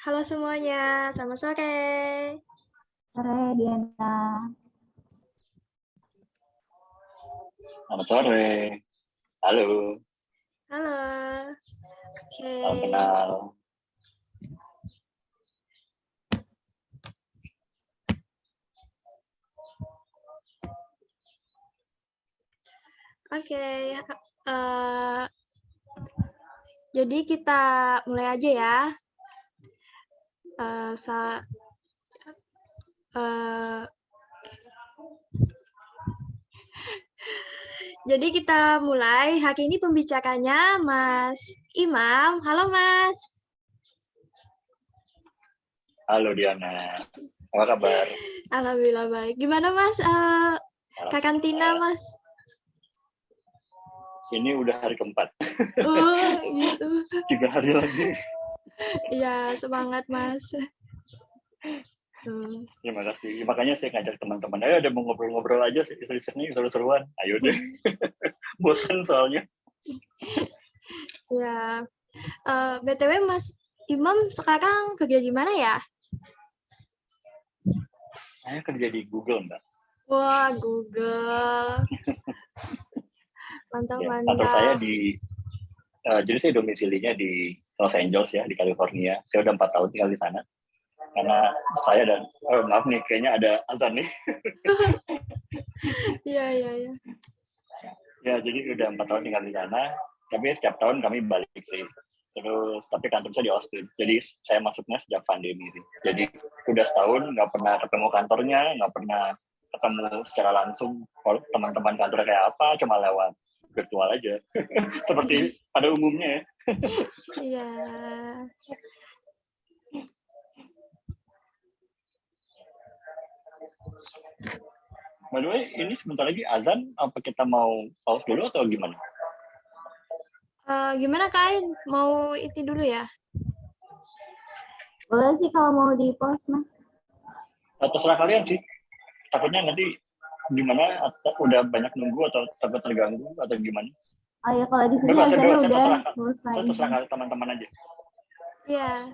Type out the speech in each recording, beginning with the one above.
Halo semuanya, selamat sore. Sore, Diana. Selamat sore. Halo. Halo. Oke. Salam kenal. Oke. Jadi kita mulai aja ya. Jadi kita mulai. Hari ini pembicaranya Mas Imam. Halo Mas. Halo Diana. Apa kabar? Alhamdulillah baik. Gimana Mas? Karantina Mas? Ini udah hari keempat. Oh gitu. 3 hari lagi. Iya, semangat Mas. Terima kasih. Makanya saya ngajak teman-teman. Ayo ada mau ngobrol-ngobrol aja sih. Seru-seruan, seru-seruan. Ayo deh. Bosan soalnya. Ya. BTW Mas Imam sekarang kerja di mana ya? Saya kerja di Google, Mbak. Wah, Google. Mantap, Ya, mantap. kantor saya jadi saya domisilinya di Los Angeles ya, di California. Saya udah 4 tahun tinggal di sana. Karena saya dan, maaf nih, kayaknya ada azan nih. Iya. Ya, jadi udah 4 tahun tinggal di sana. Tapi setiap tahun kami balik sih. Terus, tapi kantor saya di Austin. Jadi saya masuknya sejak pandemi sih. Jadi udah setahun nggak pernah ketemu kantornya, nggak pernah ketemu secara langsung. Kalau teman-teman kantor kayak apa, cuma lewat virtual aja. Seperti pada umumnya ya. Iya. By the way, ini sebentar lagi azan. Apa kita mau pause dulu atau gimana? Gimana Kak Ain? Mau itu dulu ya? Boleh sih kalau mau di post, Mas. Terserah kalian sih. Takutnya nanti gimana, atau udah banyak nunggu atau takut terganggu atau gimana? Oh ya, kalau di sini Bebas, azannya saya udah selesai. terserah teman-teman aja. Iya.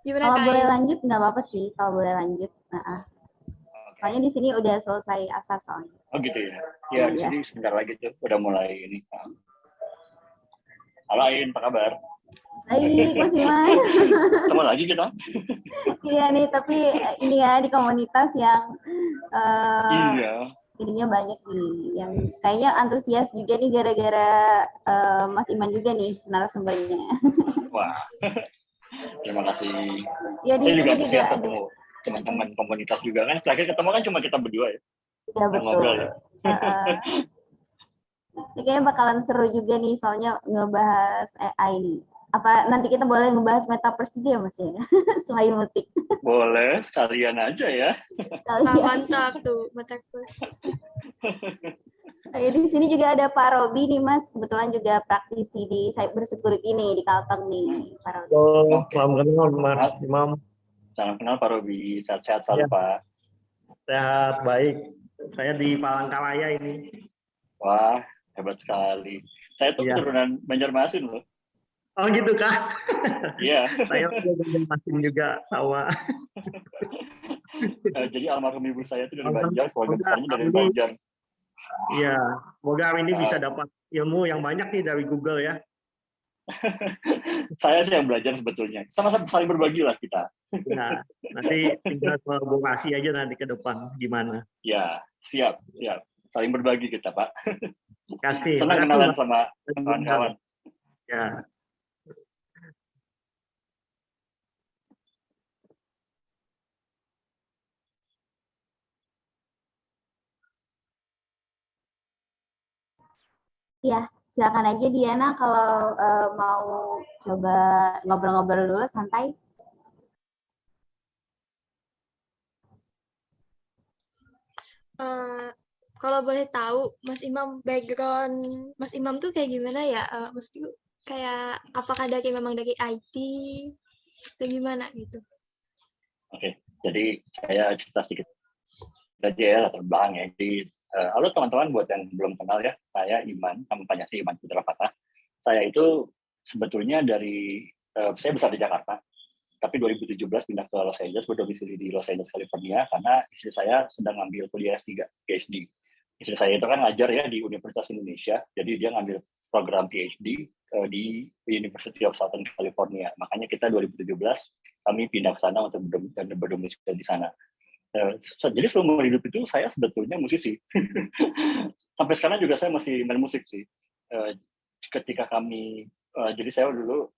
Gimana Kalau Kak boleh Ain? lanjut nggak apa-apa sih, kalau boleh lanjut. Soalnya di sini udah selesai asar soalnya. Oh gitu ya. Ya di sini sebentar lagi tuh udah mulai ini. Halo Ain, apa kabar? Baik, Mas Iman. Ketemu lagi kita. Iya nih, tapi ini ya di komunitas yang Iya. ininya banyak nih, yang kayaknya antusias juga nih gara-gara Mas Iman juga nih narasumbernya. Wah, terima kasih. Ya, di Saya juga sini antusias juga ketemu teman-teman komunitas juga kan. Terakhir ketemu kan cuma kita berdua ya. Ya betul. Ngobrol ya. Ini kayaknya bakalan seru juga nih soalnya ngebahas AI nih. Apa nanti kita boleh ngebahas metaverse juga ya Mas ya? Selain musik. Boleh, sekalian aja ya. Mantap tuh, metaverse. Di sini juga ada Pak Robi nih Mas, kebetulan juga praktisi di cyber security nih di Kalteng nih, Pak Robi. Halo, salam kenal Mas Imam. Salam kenal Pak Robi, sehat-sehat selalu Pak. Sehat, baik. Saya di Palangkaraya ini. Wah, hebat sekali. Saya tuh keturunan Banjarmasin loh. Oh gitu Kak? Iya. Saya Banjarmasin juga sama. Jadi almarhum ibu saya itu dari Banjar, keluarga besarnya dari Banjar. Iya, semoga hari ini bisa dapat ilmu yang banyak nih dari Google ya. Saya sih yang belajar sebetulnya. Sama-sama saling berbagi lah kita. Nah, nanti tinggal kolaborasi aja nanti ke depan gimana. Ya, siap. Saling berbagi kita, Pak. Kasih. Senang kenalan sama kawan-kawan. Ya. Ya, silakan aja Diana kalau mau coba ngobrol-ngobrol dulu santai. Kalau boleh tahu, Mas Imam, background Mas Imam tuh kayak gimana ya? Mesti kayak apakah memang dari IT atau gimana gitu? Oke, jadi saya cerita sedikit aja ya latar belakang ya. Jadi, halo teman-teman, buat yang belum kenal ya, saya Iman, namanya sih Iman Putra Fatah. Saya itu sebetulnya saya besar di Jakarta, tapi 2017 2017 pindah ke Los Angeles, berdomisili di Los Angeles, California, karena istri saya sedang ngambil kuliah S3, PhD. Istri saya itu kan ngajar ya di Universitas Indonesia, jadi dia ngambil program PhD di University of Southern California. Makanya kita 2017 kami pindah ke sana untuk berdomisili di sana. Jadi seumur hidup itu saya sebetulnya musisi. Sampai sekarang juga saya masih main musik sih. Ketika kami jadi saya dulu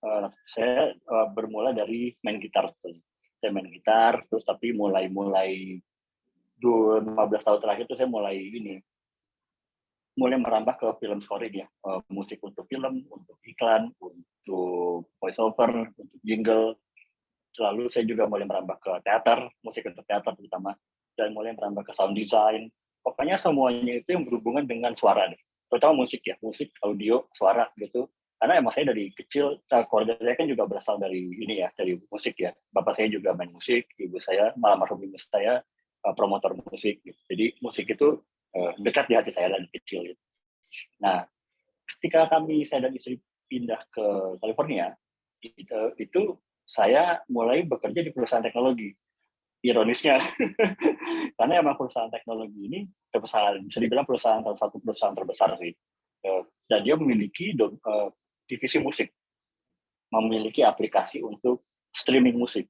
saya bermula dari main gitar. Saya main gitar, terus tapi mulai 15 tahun terakhir itu saya mulai merambah ke film scoring ya, musik untuk film, untuk iklan, untuk voice over, untuk jingle. Lalu saya juga mulai merambah ke teater, musik untuk teater terutama, dan mulai merambah ke sound design. Pokoknya semuanya itu yang berhubungan dengan suara nih. Terutama musik ya, musik, audio, suara gitu. Karena emang saya dari kecil, keluarga saya kan juga berasal dari ini ya, dari musik ya. Bapak saya juga main musik, ibu saya, malah almarhum ibu saya promotor musik. Gitu. Jadi musik itu dekat di hati saya dari kecil. Gitu. Nah, ketika saya dan istri pindah ke California, itu saya mulai bekerja di perusahaan teknologi. Ironisnya, karena emang perusahaan teknologi ini bisa dibilang salah satu perusahaan terbesar sih. Dan dia memiliki divisi musik, memiliki aplikasi untuk streaming musik.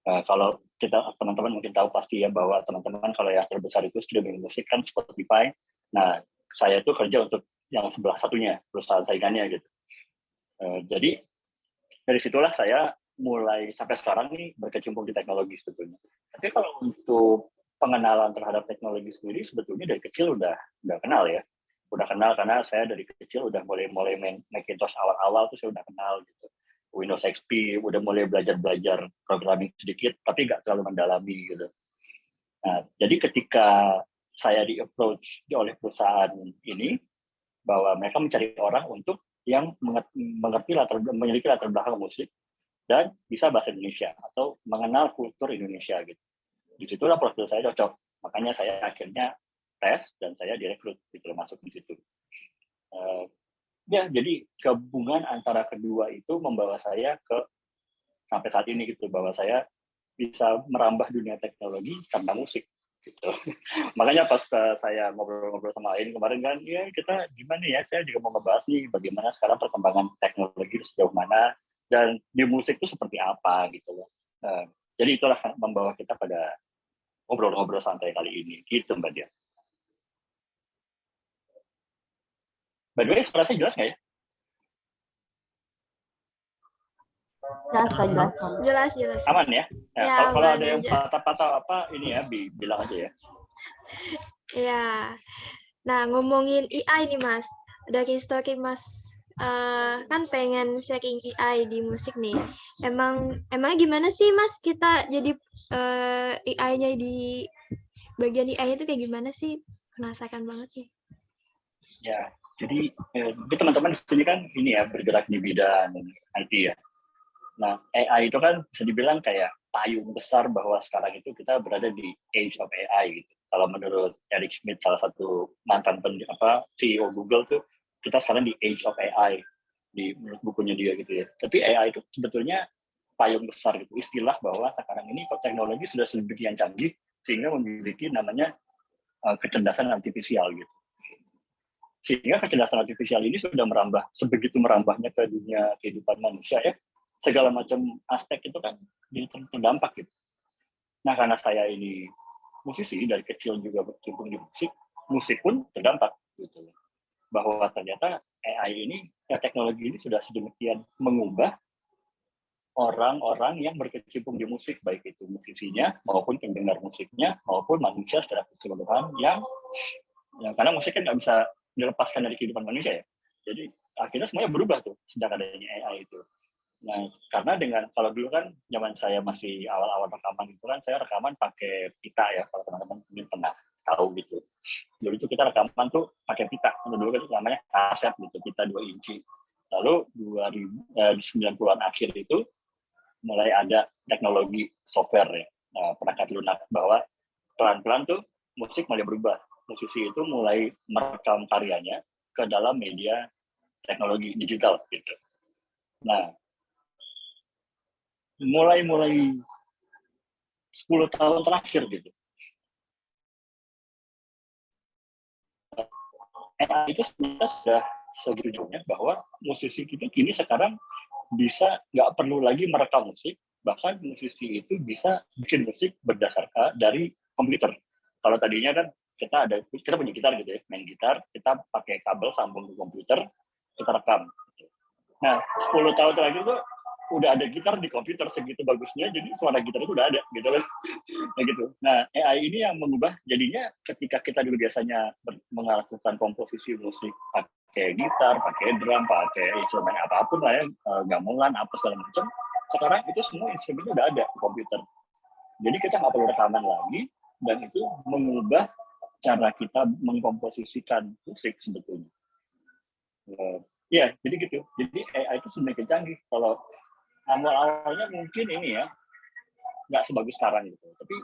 Kalau teman-teman mungkin tahu pasti ya bahwa teman-teman kalau yang terbesar itu streaming musik kan Spotify. Nah, saya itu kerja untuk yang sebelah satunya, perusahaan saingannya gitu. Jadi dari situlah saya mulai sampai sekarang nih berkecimpung di teknologi sebetulnya. Tapi kalau untuk pengenalan terhadap teknologi sendiri sebetulnya dari kecil udah kenal ya. Udah kenal karena saya dari kecil udah mulai main Macintosh awal-awal tuh saya udah kenal gitu. Windows XP, udah mulai belajar programming sedikit tapi nggak terlalu mendalami gitu. Nah, jadi ketika saya di-approach oleh perusahaan ini bahwa mereka mencari orang untuk yang memiliki latar belakang musik dan bisa bahasa Indonesia atau mengenal kultur Indonesia gitu. Disitulah profil saya cocok. Makanya saya akhirnya tes dan saya direkrut gitu masuk di situ. Ya, jadi gabungan antara kedua itu membawa saya sampai saat ini gitu, bahwa saya bisa merambah dunia teknologi karena musik gitu. Makanya pas saya ngobrol-ngobrol sama Ain kemarin kan, ya kita gimana ya, saya juga mau ngebahas nih bagaimana sekarang perkembangan teknologi sejauh mana dan di musik itu seperti apa gitu loh. Jadi itulah membawa kita pada ngobrol-ngobrol santai kali ini gitu Mbak Dia. By the way, suara saya jelas nggak ya? Jelas. Jelas. Aman ya? Ya, kalau ada yang patah-patah apa, ini ya, bilang aja ya. Ya. Nah, ngomongin AI nih Mas. Dari story Mas, kan pengen sharing AI di musik nih. Emang gimana sih Mas kita jadi AI-nya di bagian AI itu kayak gimana sih? Penasaran banget nih. Ya, jadi teman-teman di sini kan ini ya bergerak di bidang IT ya. Nah, AI itu kan bisa dibilang kayak payung besar bahwa sekarang itu kita berada di age of AI gitu. Kalau menurut Eric Schmidt, salah satu mantan CEO Google tuh, kita sekarang di age of AI di menurut bukunya dia gitu ya. Tapi AI itu sebetulnya payung besar gitu, istilah bahwa sekarang ini teknologi sudah sedemikian canggih sehingga memiliki namanya kecerdasan artifisial gitu. Sehingga kecerdasan artifisial ini sudah sebegitu merambahnya ke dunia kehidupan manusia ya, segala macam aspek itu kan jadi terdampak gitu. Nah, karena saya ini musisi dari kecil juga berkecimpung di musik pun terdampak gitu. Bahwa ternyata AI ini, teknologi ini sudah sedemikian mengubah orang-orang yang berkecimpung di musik, baik itu musisinya maupun pendengar musiknya maupun manusia secara keseluruhan yang karena musik kan nggak bisa dilepaskan dari kehidupan manusia ya. Jadi akhirnya semuanya berubah tuh sejak adanya AI itu. Nah, karena kalau dulu kan zaman saya masih awal-awal rekaman itu kan saya rekaman pakai pita ya, kalau teman-teman mungkin pernah tahu gitu. Dulu itu kita rekaman tuh pakai pita, dulu kan namanya kaset gitu, pita 2 inci. Lalu 90-an akhir itu mulai ada teknologi software ya, perangkat lunak, bahwa pelan-pelan tuh musik mulai berubah. Musisi itu mulai merekam karyanya ke dalam media teknologi digital gitu. Nah, mulai 10 tahun terakhir gitu. AI itu sebenarnya sudah segitu jauhnya bahwa musisi kita kini sekarang bisa nggak perlu lagi merekam musik, bahkan musisi itu bisa bikin musik berdasarkan dari komputer. Kalau tadinya kan kita punya gitar gitu ya, main gitar, kita pakai kabel sambung ke komputer, kita rekam. Nah, 10 tahun terakhir itu udah ada gitar di komputer segitu bagusnya, jadi suara gitar itu udah ada gitu loh. Nah, gitu. Nah, AI ini yang mengubah, jadinya ketika kita dulu biasanya melakukan komposisi musik pakai gitar, pakai drum, pakai instrumen apapun lah ya, gamelan, apa segala macam, sekarang itu semua instrumennya udah ada di komputer. Jadi kita nggak perlu rekaman lagi, dan itu mengubah cara kita mengkomposisikan musik sebetulnya. Ya, jadi gitu. Jadi AI itu semakin canggih. Kalau awal-awalnya mungkin ini ya, nggak sebagus sekarang gitu. Tapi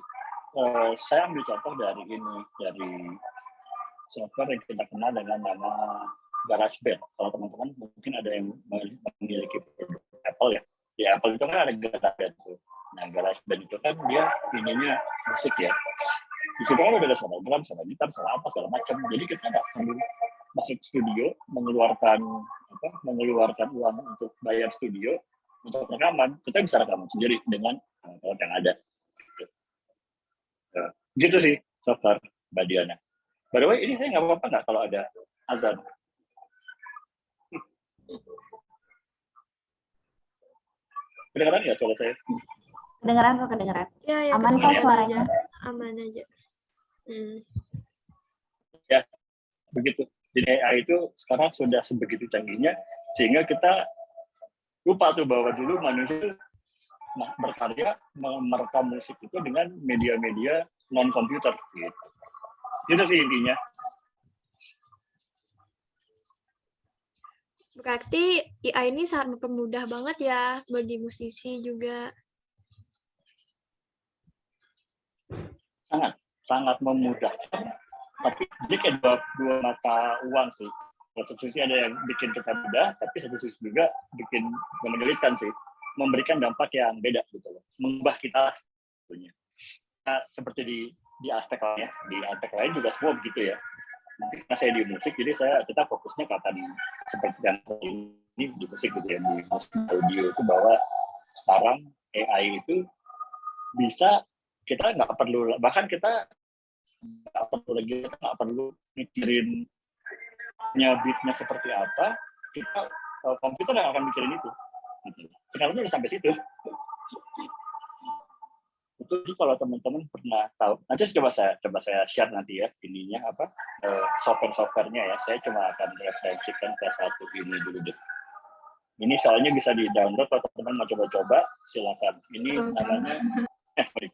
saya ambil contoh dari software yang kita kenal dengan nama GarageBand. Kalau teman-teman mungkin ada yang memiliki Apple ya. Di Apple itu kan ada GarageBand tuh. Nah, GarageBand itu kan dia ininya musik ya. Di situ kan udah ada suara drum, suara gitar, suara apa segala macam. Jadi kita nggak perlu masuk studio, mengeluarkan uang untuk bayar studio untuk rekaman. Kita bisa rekaman sendiri dengan alat yang ada. Gitu sih software Mbak Diana. By the way, ini saya nggak apa-apa nggak kalau ada azan? Kedengeran nggak suara saya? Kedengeran kok, kedengeran. Ya, Aman kok kedengeran suaranya. aja. Aman aja. Ya, begitu. Jadi AI itu sekarang sudah sebegitu canggihnya sehingga kita lupa tuh bahwa dulu manusia berkarya merekam musik itu dengan media-media non komputer gitu. Itu sih intinya. Berarti AI ini sangat mempermudah banget ya bagi musisi juga. Sangat memudahkan, tapi ini kayak dua mata uang sih. Satu sisi ada yang bikin kita mudah, tapi satu sisi juga bikin menyulitkan sih, memberikan dampak yang beda gitu loh, mengubah kita sebetulnya. Nah, seperti di aspek lain ya, di aspek lain juga semua begitu ya. Mungkin karena saya di musik, jadi kita fokusnya kapan seperti yang ini di musik gitu ya, di musik audio itu bahwa sekarang AI itu bisa kita nggak perlu, bahkan kita nggak perlu mikirin beatnya seperti apa, kita komputer yang akan mikirin itu. Sekarang udah sampai situ. Itu kalau teman-teman pernah tahu, nanti coba saya share nanti ya ininya apa software-softwarenya ya. Saya cuma akan referensikan ke satu ini dulu deh. Ini soalnya bisa di-download kalau teman-teman mau coba-coba, silakan. Ini namanya sorry.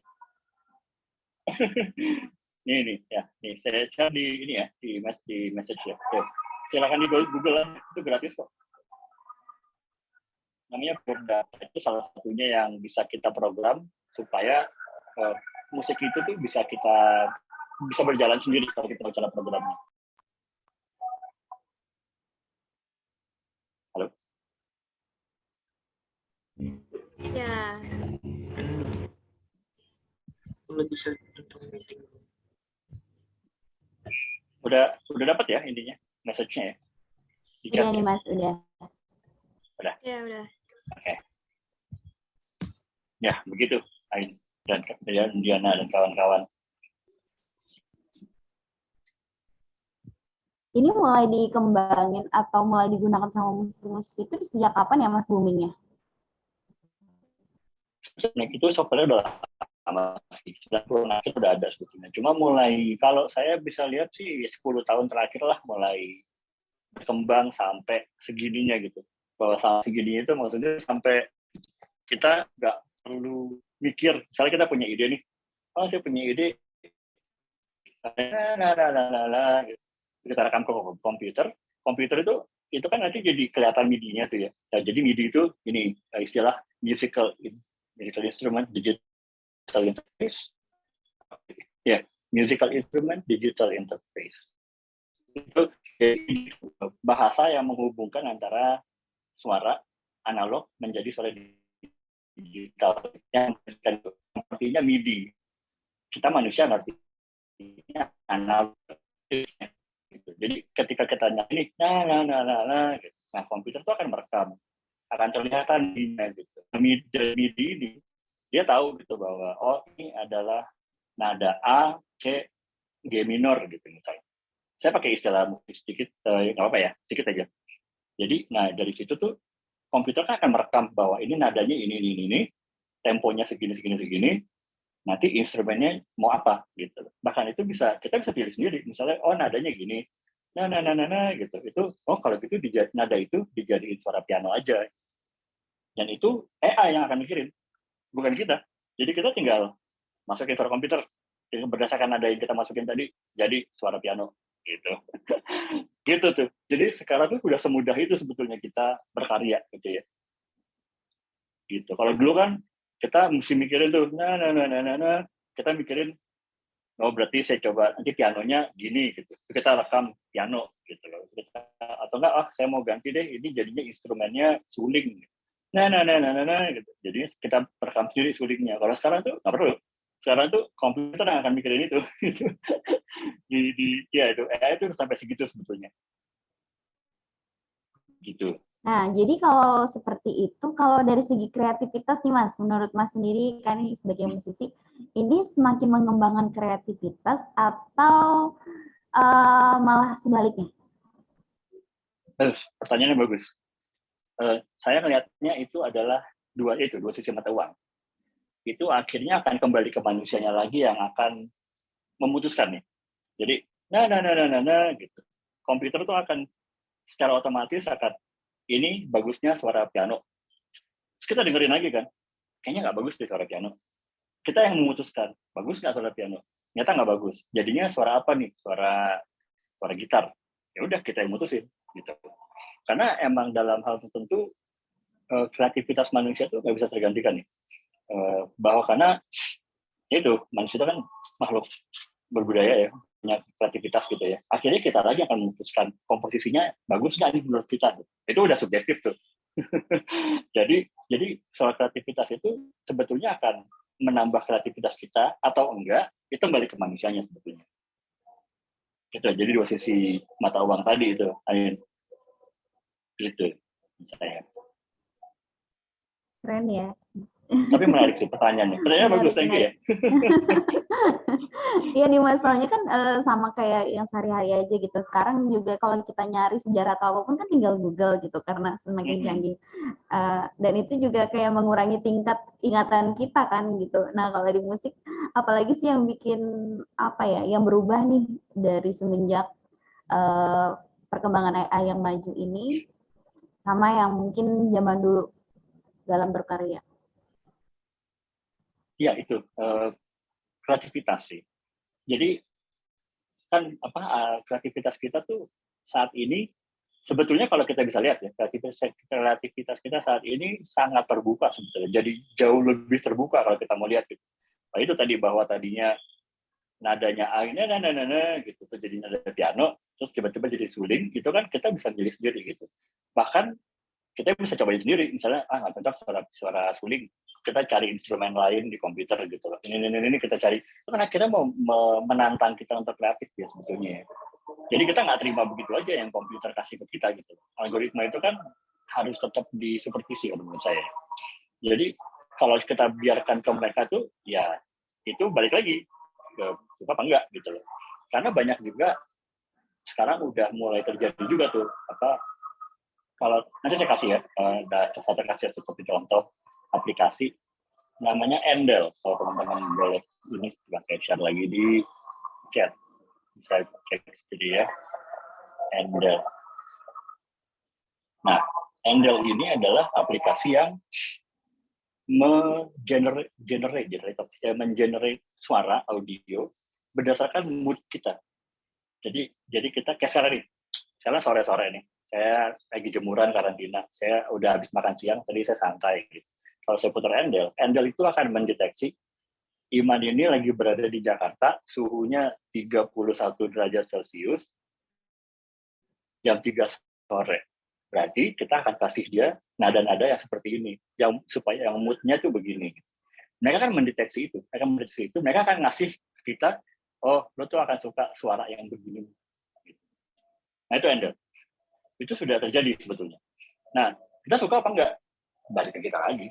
Ini ya, nih saya share di ini ya, di message ya. Oke. Silakan di Google lah, itu gratis kok. Namanya Purdata, itu salah satunya yang bisa kita program supaya musik itu tuh bisa berjalan sendiri kalau kita bicara programnya. Halo? Ya. Udah dapat ya intinya message-nya ya? Udah nih Mas, udah. Udah? Ya, udah. Oke. Ya, begitu. Ain dan Diana dan kawan-kawan. Ini mulai dikembangin atau mulai digunakan sama musisi itu sejak kapan ya Mas boomingnya? Nah, itu software udah lama sih, 90 akhir udah ada sebetulnya. Cuma mulai, kalau saya bisa lihat sih 10 tahun terakhir lah mulai berkembang sampai segininya gitu. Bahwa sampai segininya itu maksudnya sampai kita nggak perlu mikir. Misalnya kita punya ide nih, saya punya ide, gitu. Kita rekam ke komputer itu kan nanti jadi kelihatan MIDI-nya tuh ya. Nah, jadi MIDI itu ini istilah musical instrument digital interface. Ya, musical instrument digital interface. Itu jadi bahasa yang menghubungkan antara suara analog menjadi suara digital yang ngertinya MIDI. Kita manusia ngertinya analog. Gitu. Jadi ketika kita nyanyi, gitu. Nah komputer itu akan merekam, akan terlihat tadinya gitu. MIDI ini dia tahu gitu bahwa oh ini adalah nada A, C, G minor gitu misalnya. Saya pakai istilah musik sedikit, nggak apa-apa ya, sedikit aja. Jadi, nah dari situ tuh komputer kan akan merekam bahwa ini nadanya ini, temponya segini, nanti instrumennya mau apa gitu. Bahkan itu kita bisa pilih sendiri. Misalnya, oh nadanya gini, gitu. Itu, oh kalau gitu nada itu dijadiin suara piano aja. Dan itu AI yang akan mikirin, bukan kita. Jadi kita tinggal masukin suara komputer, berdasarkan nada yang kita masukin tadi, jadi suara piano gitu. Gitu tuh. Jadi sekarang tuh udah semudah itu sebetulnya kita berkarya gitu ya. Gitu. Kalau dulu kan kita mesti mikirin tuh, kita mikirin, oh berarti saya coba nanti pianonya gini gitu. Kita rekam piano gitu loh. Atau enggak, saya mau ganti deh, ini jadinya instrumennya suling. Gitu. Jadi kita rekam sendiri sulingnya. Kalau sekarang tuh nggak perlu. Sekarang tuh komputer yang akan mikirin itu. Ya itu AI itu sampai segitu sebetulnya. Gitu. Nah, jadi kalau seperti itu, kalau dari segi kreativitas nih Mas, menurut Mas sendiri kan sebagai musisi, ini semakin mengembangkan kreativitas atau malah sebaliknya? Pertanyaannya bagus. Saya melihatnya itu adalah dua sisi mata uang. Itu akhirnya akan kembali ke manusianya lagi yang akan memutuskan nih. Jadi, gitu. Komputer tuh akan secara otomatis akan ini bagusnya suara piano. Terus kita dengerin lagi kan, kayaknya nggak bagus deh suara piano. Kita yang memutuskan, bagus nggak suara piano? Ternyata nggak bagus. Jadinya suara apa nih? Suara gitar. Ya udah kita yang mutusin gitu. Karena emang dalam hal tertentu kreativitas manusia tuh nggak bisa tergantikan nih. Bahwa karena itu manusia itu kan makhluk berbudaya ya, punya kreativitas gitu ya. Akhirnya kita lagi akan memutuskan komposisinya bagus nggak nih menurut kita. Itu udah subjektif tuh. jadi soal kreativitas itu sebetulnya akan menambah kreativitas kita atau enggak, itu kembali ke manusianya sebetulnya. Gitu. Jadi dua sisi mata uang tadi itu, Ain. Gitu. Saya. Keren ya. Tapi menarik sih pertanyaannya. Pertanyaannya bagus, thank you ya. Iya nih Mas, soalnya kan sama kayak yang sehari-hari aja gitu. Sekarang juga kalau kita nyari sejarah atau apapun kan tinggal Google gitu, karena semakin canggih. Dan itu juga kayak mengurangi tingkat ingatan kita kan gitu. Nah kalau di musik, apalagi sih yang bikin apa ya, yang berubah nih dari semenjak perkembangan AI yang maju ini, sama yang mungkin zaman dulu dalam berkarya. Iya itu kreativitas sih. Jadi kan kreativitas kita tuh saat ini sebetulnya kalau kita bisa lihat ya, kreativitas kita saat ini sangat terbuka sebetulnya. Jadi jauh lebih terbuka kalau kita mau lihat gitu. Nah, itu tadi bahwa tadinya nadanya A ini gitu, terus jadi nada piano, terus tiba-tiba jadi suling, gitu kan kita bisa pilih sendiri gitu. Bahkan kita bisa cobain sendiri, misalnya nggak cocok suara suling, kita cari instrumen lain di komputer gitu loh. Ini kita cari, itu kan akhirnya mau menantang kita untuk kreatif ya sebetulnya. Jadi kita nggak terima begitu aja yang komputer kasih ke kita gitu. Algoritma itu kan harus tetap disupervisi menurut saya. Jadi kalau kita biarkan ke mereka tuh, ya itu balik lagi ke suka apa enggak gitu loh. Karena banyak juga sekarang udah mulai terjadi juga tuh kalau nanti saya kasih ya, saya kasih seperti contoh aplikasi namanya Endel. Kalau teman-teman boleh ini saya share lagi di chat, bisa cek jadi ya Endel. Nah, Endel ini adalah aplikasi yang mengenerate suara audio berdasarkan mood kita. Jadi kita kayak sekarang nih, sekarang sore-sore nih, saya lagi jemuran karantina, saya udah habis makan siang, tadi saya santai. Gitu. Kalau saya putar Endel itu akan mendeteksi Iman ini lagi berada di Jakarta, suhunya 31 derajat Celcius, jam 3 sore. Berarti kita akan kasih dia nada-nada yang seperti ini, supaya yang mood-nya tuh begini. mereka kan mendeteksi itu, mereka akan ngasih kita, oh lo tuh akan suka suara yang begini. Nah itu Endel, itu sudah terjadi sebetulnya. Nah kita suka apa enggak? Balik ke kita lagi.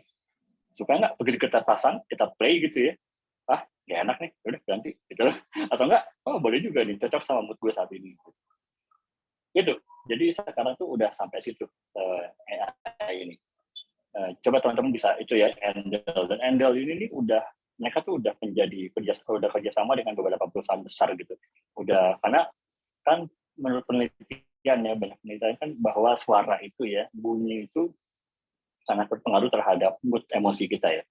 Suka enggak? Begitu kita pasang, kita play gitu ya, gak enak nih, udah ganti gitu. Atau enggak, oh boleh juga nih, cocok sama mood gue saat ini. Gitu. Jadi sekarang tuh udah sampai situ AI ini. Coba teman-teman bisa itu ya, Endel. Dan Endel ini nih mereka tuh udah kerjasama dengan beberapa perusahaan besar gitu. Karena kan menurut penelitian ya, banyak penelitian kan bahwa suara itu ya, bunyi itu sangat berpengaruh terhadap mood emosi kita ya.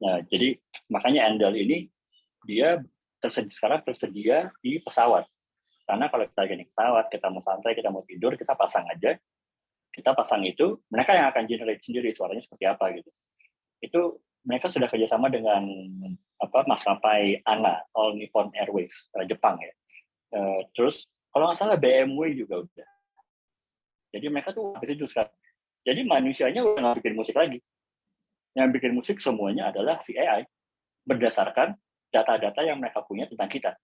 Nah, jadi makanya Endel ini dia sekarang tersedia di pesawat. Karena kalau kita lagi di pesawat, kita mau santai, kita mau tidur, kita pasang aja. Kita pasang itu, mereka yang akan generate sendiri suaranya seperti apa gitu. Itu mereka sudah kerjasama dengan maskapai ANA, All Nippon Airways, Jepang ya. Terus kalau nggak salah BMW juga udah. Jadi mereka tuh habis itu sekarang. Jadi manusianya udah nggak bikin musik lagi. Yang bikin musik semuanya adalah si AI berdasarkan data-data yang mereka punya tentang kita.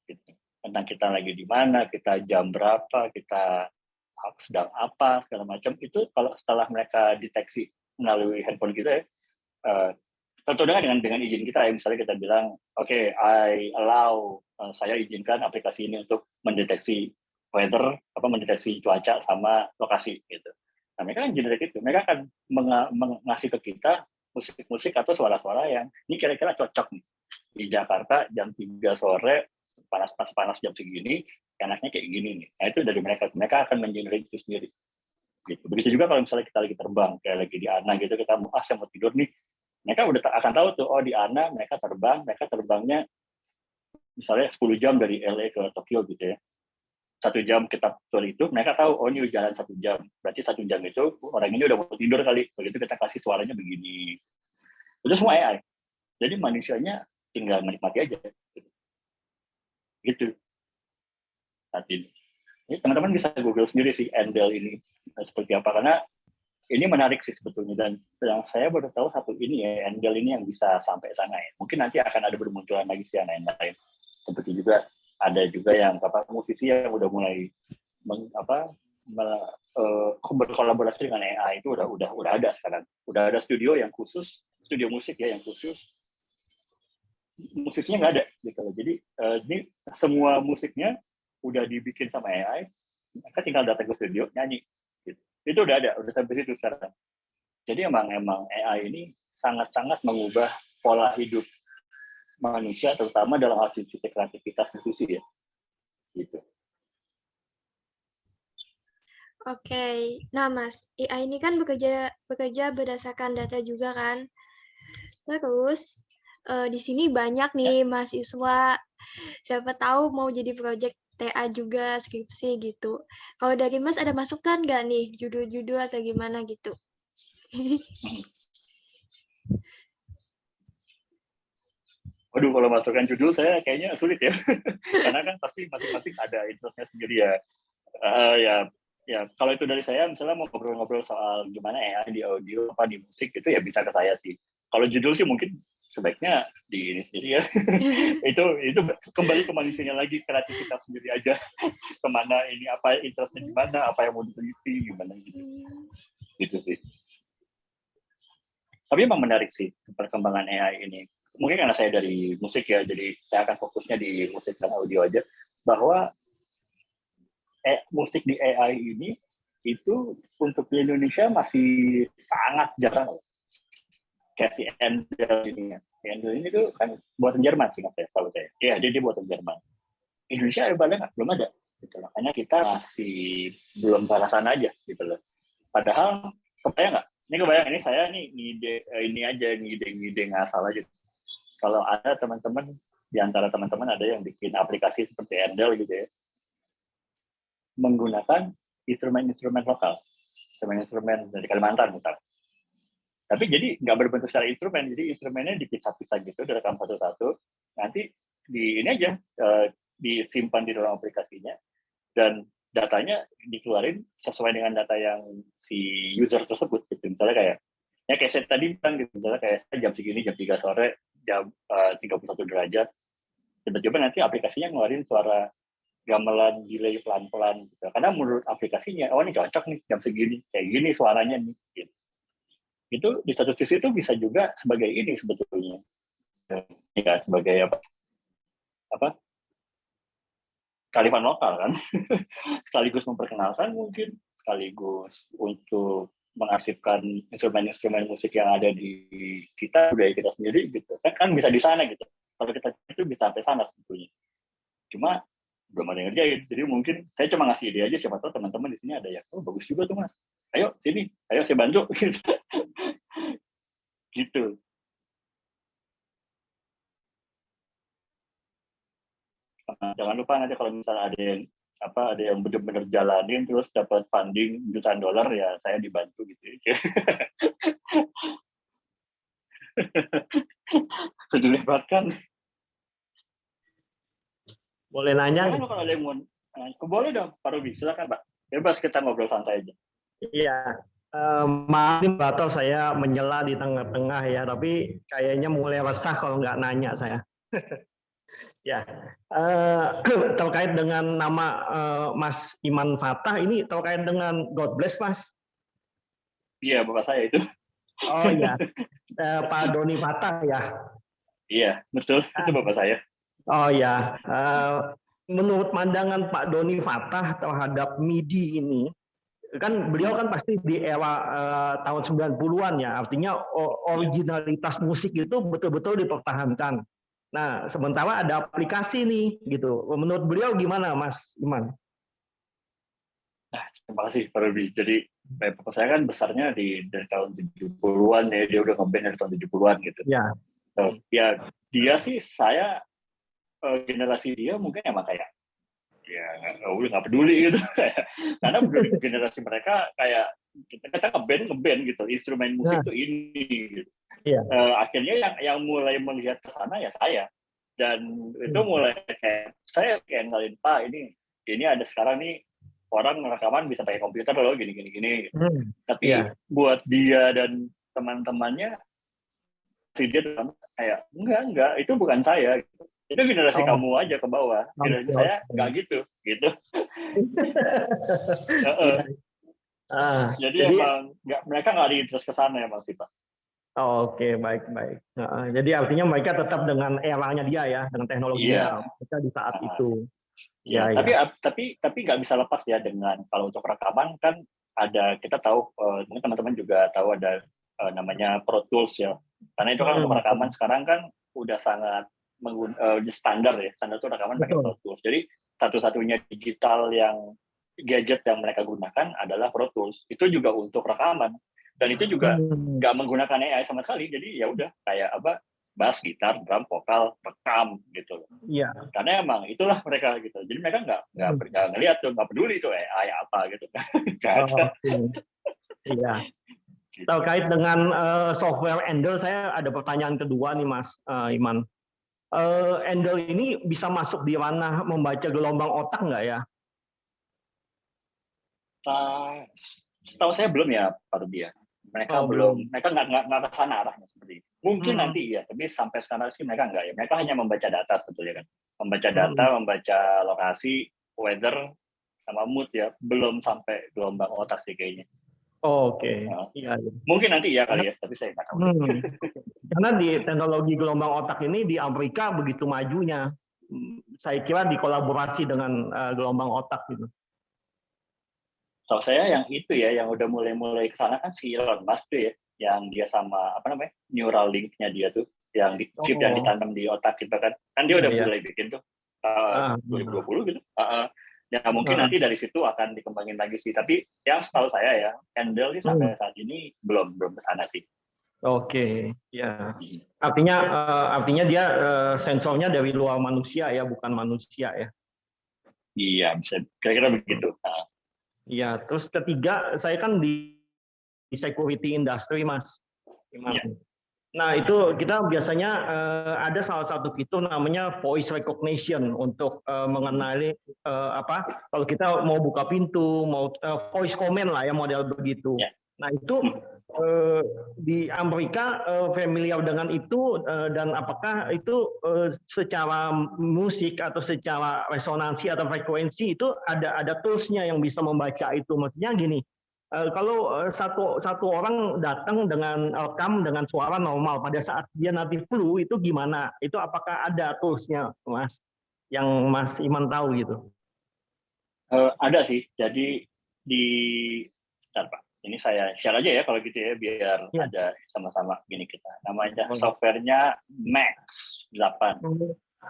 Gitu. Tentang kita lagi di mana, kita jam berapa, kita sedang apa, segala macam. Itu kalau setelah mereka deteksi melalui handphone kita ya, tentu dengan izin kita ya, misalnya kita bilang, oke, I allow, saya izinkan aplikasi ini untuk mendeteksi weather, mendeteksi cuaca sama lokasi gitu. Nah, mereka kan generate itu, mereka akan mengasih ke kita musik-musik atau suara-suara yang ini kira-kira cocok nih. Di Jakarta jam 3 sore, panas jam segini, enaknya kayak gini nih. Nah, itu dari mereka akan mengenerate itu sendiri. Gitu. Begitu juga kalau misalnya kita lagi terbang, kayak lagi di ANA gitu, kita saya mau tidur nih, mereka udah akan tahu tuh, oh di ANA mereka terbangnya misalnya 10 jam dari LA ke Tokyo gitu ya. 1 jam kita betul itu, mereka tahu, oh ini jalan 1 jam. Berarti 1 jam itu orang ini udah mau tidur kali. Begitu kita kasih suaranya begini. Itu semua AI. Jadi manusianya tinggal menikmati aja. Gitu. Saat ini. Ini teman-teman bisa Google sendiri sih Endel ini seperti apa, karena ini menarik sih sebetulnya, dan yang saya baru tahu satu ini ya, Endel ini yang bisa sampai sana ya. Mungkin nanti akan ada bermunculan lagi sih yang lain-lain. Seperti juga ada juga yang musisi yang udah mulai berkolaborasi dengan AI, itu udah ada sekarang. Udah ada studio musik ya yang khusus. Musiknya nggak ada gitu. Jadi ini semua musiknya udah dibikin sama AI, mereka tinggal datang ke studio nyanyi. Gitu. Itu udah ada, udah sampai situ sekarang. Jadi emang AI ini sangat-sangat mengubah pola hidup manusia, terutama dalam hal sisi kreativitas musisi ya. Gitu. Oke, nah Mas, AI ini kan bekerja berdasarkan data juga kan. Terus di sini banyak nih mahasiswa, siapa tahu mau jadi project TA juga, skripsi gitu. Kalau dari Mas ada masukan nggak nih, judul-judul atau gimana gitu? Waduh, kalau masukkan judul saya kayaknya sulit ya. Karena kan pasti masing-masing ada interestnya sendiri ya. Ya kalau itu dari saya, misalnya mau ngobrol-ngobrol soal gimana AI di audio di musik itu ya bisa ke saya sih. Kalau judul sih mungkin sebaiknya di ini sendiri ya. itu kembali ke manusianya lagi, kreativitas sendiri aja. Kemana ini, apa interestnya gimana, apa yang mau diteliti gimana gitu. Gitu sih. Tapi emang menarik sih perkembangan AI ini. Mungkin karena saya dari musik ya, jadi saya akan fokusnya di musik dan audio aja. Bahwa musik di AI ini itu untuk di Indonesia masih sangat jarang. Kayak si Endel ini ya. Endel ini tuh kan buatan Jerman sih, tahu saya. Iya, dia buatan Jerman. Indonesia ada nggak? Belum ada. Gitu. Makanya kita masih belum ke sana aja gitu loh. Padahal kebayang nggak? Ini kebayang, ini saya nih ngide ngasal aja. Kalau ada teman-teman, di antara teman-teman ada yang bikin aplikasi seperti Endel gitu ya, menggunakan instrumen-instrumen lokal, instrumen dari Kalimantan misalnya. Tapi jadi nggak berbentuk secara instrumen, jadi instrumennya dipisah-pisah gitu, direkam satu-satu, nanti ini aja disimpan di dalam aplikasinya, dan datanya dikeluarin sesuai dengan data yang si user tersebut. Gitu. Misalnya kayak Ya kayak saya tadi bilang gitu, misalnya kayak jam segini, jam 3 sore, jam 31 derajat, tiba-tiba nanti aplikasinya ngeluarin suara gamelan delay pelan-pelan gitu. Karena menurut aplikasinya, oh ini cocok nih jam segini, kayak gini suaranya nih. Gitu. Itu di satu sisi itu bisa juga sebagai ini sebetulnya, ya sebagai apa kearifan lokal kan, sekaligus memperkenalkan mungkin, sekaligus untuk mengarsipkan instrumen-instrumen musik yang ada di kita, budaya kita sendiri gitu. Kan bisa di sana gitu. Kalau kita itu bisa sampai sana sebetulnya. Cuma belum ada yang ngerjain. Jadi mungkin saya cuma ngasih ide aja, siapa tahu teman-teman di sini ada yang, oh bagus juga tuh Mas. Ayo sini, ayo saya bantu gitu. Gitu. Jangan lupa nanti kalau misalnya ada yang benar-benar jalanin terus dapat funding jutaan dolar, ya saya dibantu gitu. Sudah libatkan. Boleh nanya? Jangan kalau ada yang mau, boleh dong, Pak Ruby, silakan Pak. Bebas kita ngobrol santai aja. Iya. Maaf nih Batal, saya menyela di tengah-tengah ya, tapi kayaknya mulai resah kalau nggak nanya saya. Ya, terkait dengan nama Mas Iman Fatah, ini terkait dengan God Bless Mas. Iya, bapak saya itu. Oh iya, Pak Doni Fatah ya. Iya, betul, itu bapak saya. Oh ya, menurut pandangan Pak Doni Fatah terhadap MIDI ini, kan beliau kan pasti di era tahun 90-an ya, artinya originalitas musik itu betul-betul dipertahankan. Nah, sementara ada aplikasi nih, gitu. Menurut beliau gimana, Mas Iman? Nah, terima kasih Pak Ruby. Jadi, bapak saya kan besarnya dari tahun 70-an ya, dia udah ngeband dari tahun 70-an gitu. Ya. So, ya, dia sih, saya generasi dia mungkin emang kayak ya udah nggak peduli gitu. Karena generasi mereka kayak kita ngeband gitu, instrumen musik tuh ini gitu. Yeah. Akhirnya yang mulai melihat ke sana ya saya, dan itu mulai kayak saya kayak ngalin, Pak, ini ada sekarang nih orang rekaman bisa pakai komputer loh, gini gitu. Tapi buat dia dan teman-temannya si dia kayak enggak, itu bukan saya gitu. Itu generasi kamu aja ke bawah, generasi saya nggak gitu. Jadi emang mereka nggak ada interest ke sana ya Mas Pak. Oke, baik. Jadi artinya mereka tetap dengan eranya dia ya, dengan teknologinya mereka di saat itu. Ya, tapi nggak bisa lepas ya dengan kalau untuk rekaman kan ada, kita tahu mungkin teman-teman juga tahu ada namanya Pro Tools ya. Karena itu kan untuk rekaman sekarang kan udah sangat standar ya, standar itu rekaman pakai Pro Tools. Jadi satu-satunya digital gadget yang mereka gunakan adalah Pro Tools. Itu juga untuk rekaman, dan itu juga nggak menggunakan AI sama sekali. Jadi ya udah kayak bass, gitar, drum, vokal, rekam gitu. Iya. Karena emang itulah mereka gitu. Jadi mereka nggak ngelihat tuh, nggak peduli tuh AI apa gitu. Iya. Terkait dengan software Endel, saya ada pertanyaan kedua nih Mas Iman. Endel ini bisa masuk di ranah membaca gelombang otak nggak ya? Setahu saya belum ya Pak Ruby ya. Mereka mereka nggak ke sana arahnya seperti itu. Mungkin nanti ya, tapi sampai sekarang sih mereka nggak ya. Mereka hanya membaca data sebetulnya kan. Membaca data, membaca lokasi, weather, sama mood ya. Belum sampai gelombang otak sih kayaknya. Oke. Iya. Mungkin nanti ya kali ya, tapi saya nggak tahu. Karena di teknologi gelombang otak ini di Amerika begitu majunya. Saya kira dikolaborasi dengan gelombang otak gitu. So saya yang itu ya, yang udah mulai ke sana kan si Elon Musk tuh ya, yang dia sama neural link-nya dia tuh, yang chip yang ditanam di otak kita kan dia udah mulai bikin tuh 2020 gitu. Ya mungkin nanti dari situ akan dikembangin lagi sih, tapi yang setahu saya ya, Endel sih sampai saat ini belum ke sana sih. Oke, ya. Artinya dia sensornya dari luar manusia ya, bukan manusia ya. Iya, bisa kira-kira begitu. Iya, terus ketiga, saya kan di security industry, Mas. Ya. Nah, itu kita biasanya ada salah satu fitur namanya voice recognition untuk mengenali kalau kita mau buka pintu, mau voice comment lah ya, model begitu. Ya. Nah, itu di Amerika familiar dengan itu dan apakah itu secara musik atau secara resonansi atau frekuensi itu ada toolsnya yang bisa membaca itu. Maksudnya gini, kalau satu orang datang dengan rekam dengan suara normal pada saat dia nanti flu itu gimana? Itu apakah ada toolsnya, Mas? Yang Mas Iman tahu gitu? Ada sih. Jadi di Bentar, Pak. Ini saya share aja ya kalau gitu ya biar Ya. ada sama-sama gini kita. Namanya softwarenya Max 8.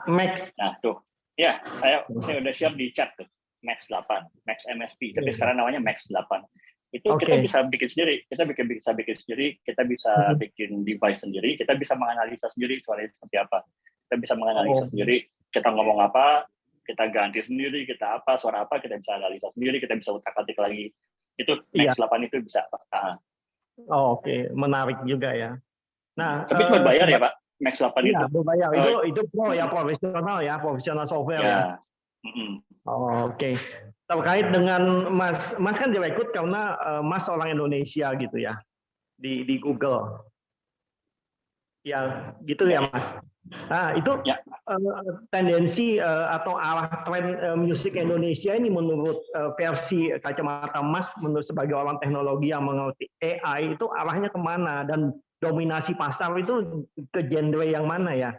Max. Nah, tuh. Ya, saya udah share di chat tuh. Max 8, Max MSP. Tapi sekarang namanya Max 8. Itu kita bisa bikin sendiri. Kita bisa bikin sendiri, kita bisa bikin device sendiri, kita bisa menganalisa sendiri suaranya seperti apa. Kita bisa menganalisa sendiri, kita ngomong apa, kita ganti sendiri, kita apa, suara apa, kita bisa analisa sendiri, kita bisa utak-atik lagi. Itu Max 8 itu bisa, Pak. Oke, menarik juga ya. Nah, tapi cuma bayar ya, Pak? Max 8 iya, itu. Berbayar. Itu pro ya, profesional software ya. Oke. Terkait dengan Mas kan direkrut karena Mas orang Indonesia gitu ya di Google. Ya, gitu ya Mas. Nah, itu tendensi atau arah tren musik Indonesia ini menurut versi kacamata Mas, menurut sebagai orang teknologi yang mengerti AI itu arahnya kemana dan dominasi pasar itu ke genre yang mana ya?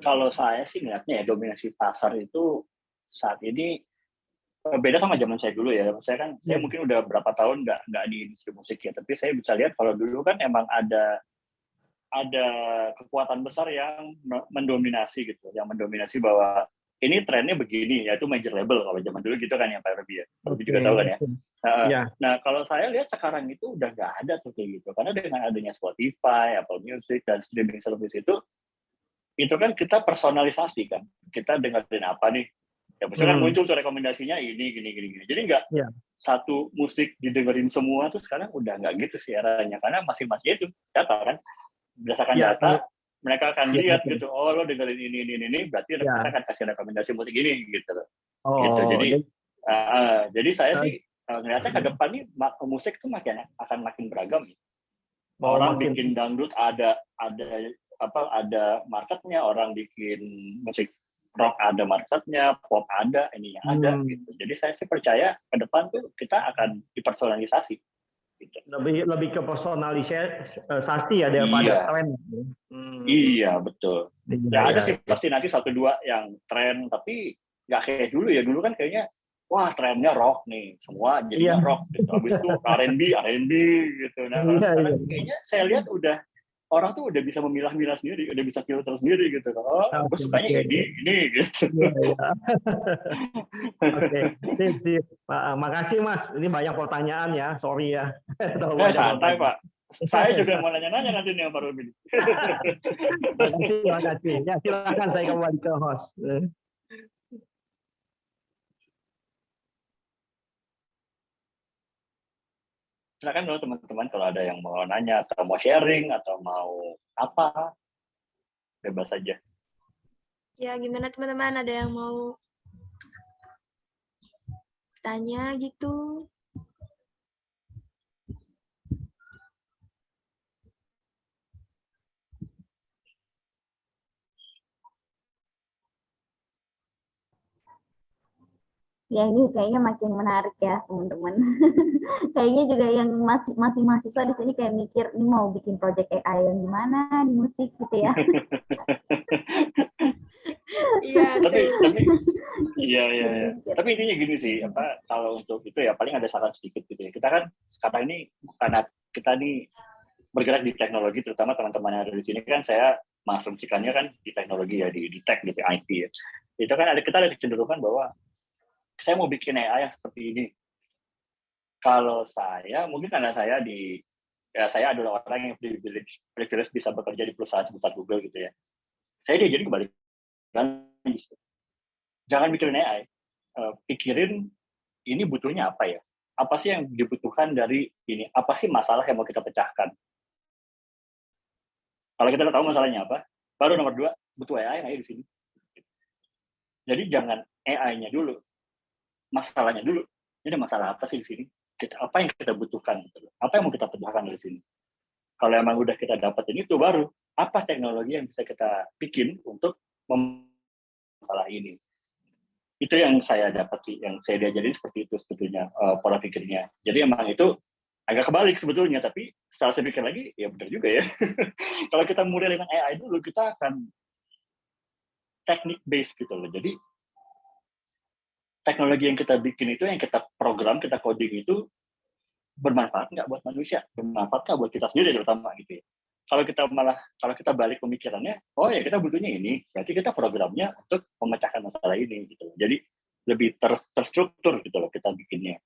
Kalau saya sih ngeliatnya ya dominasi pasar itu saat ini beda sama zaman saya dulu ya. Saya mungkin udah berapa tahun nggak di industri musik ya, tapi saya bisa lihat kalau dulu kan emang ada kekuatan besar yang mendominasi gitu, yang mendominasi bahwa ini trennya begini, yaitu major label kalau zaman dulu gitu kan ya Pak Robi ya. Robi juga tahu kan ya. Nah kalau saya lihat sekarang itu udah nggak ada tuh kayak gitu, karena dengan adanya Spotify, Apple Music dan streaming service itu kan kita personalisasi kan, kita dengerin apa nih. Ya misalkan muncul tuh rekomendasinya ini gini. Jadi nggak satu musik didengerin semua tuh sekarang udah nggak gitu sih eranya, karena masing-masing itu data kan, berdasarkan data mereka akan lihat gitu, oh lo dengerin ini berarti kita akan kasih rekomendasi musik ini gitu loh. Gitu. Jadi saya sih ngeliatnya ke depan nih musik tuh akan makin beragam. Orang bikin dangdut ada marketnya, orang bikin musik rock ada marketnya, pop ada, ininya ada gitu. Jadi saya sih percaya ke depan tuh kita akan dipersonalisasi. Gitu. Lebih ke personalisasi ya daripada tren. Iya betul. Ya ada sih pasti nanti 1-2 yang tren, tapi nggak kayak dulu ya. Dulu kan kayaknya wah trennya rock nih, semua jadinya rock gitu. Habis itu R&B gitu. Nah sekarang kayaknya saya lihat orang tuh udah bisa memilah-milah sendiri, udah bisa filter sendiri gitu. Oh, gue sukanya ini gitu. Oke. Makasih Mas. Ini banyak pertanyaan ya, sorry ya. Santai Pak. Saya juga mau nanya-nanya nanti nih Pak Robin. Makasih. Ya silakan saya kembali ke host. Silakan dong teman-teman kalau ada yang mau nanya atau mau sharing atau mau apa, bebas saja. Ya gimana teman-teman, ada yang mau tanya gitu? Ya ini kayaknya makin menarik ya teman-teman. Kayaknya juga yang masih mahasiswa di sini kayak mikir ini mau bikin project AI yang gimana di musik gitu ya. Iya. Iya. Tapi intinya gini sih, kalau untuk itu ya paling ada saran sedikit gitu ya. Kita kan sekarang ini karena kita nih bergerak di teknologi, terutama teman-teman yang ada di sini kan saya mengasumsikannya kan di teknologi ya, di tech gitu, IT ya. Itu kan kita ada kecenderungan bahwa saya mau bikin AI yang seperti ini. Kalau saya, mungkin karena saya adalah orang yang privilege bisa bekerja di perusahaan sebesar Google gitu ya. Saya diajarin kebalikan. Jangan mikirin AI. Pikirin ini butuhnya apa ya? Apa sih yang dibutuhkan dari ini? Apa sih masalah yang mau kita pecahkan? Kalau kita tahu masalahnya apa, baru nomor 2, butuh AI nggak ya di sini? Jadi jangan AI-nya dulu. Masalahnya dulu. Ini ada masalah apa sih di sini? apa yang kita butuhkan, gitu. Apa yang mau kita pecahkan dari sini. Kalau emang udah kita dapetin itu, baru apa teknologi yang bisa kita bikin untuk masalah ini. Itu yang saya dapat sih, yang saya diajarin seperti itu sebetulnya pola pikirnya. Jadi emang itu agak kebalik sebetulnya, tapi setelah saya pikir lagi, ya benar juga ya. Kalau kita mulai dengan AI dulu, kita akan teknik based gitu loh. Jadi teknologi yang kita bikin itu, yang kita program, kita coding itu bermanfaat nggak buat manusia, bermanfaat nggak buat kita sendiri terutama gitu ya. Kalau kita balik pemikirannya, oh ya kita butuhnya ini, berarti kita programnya untuk memecahkan masalah ini gitu. Jadi lebih terstruktur gitu loh kita bikinnya.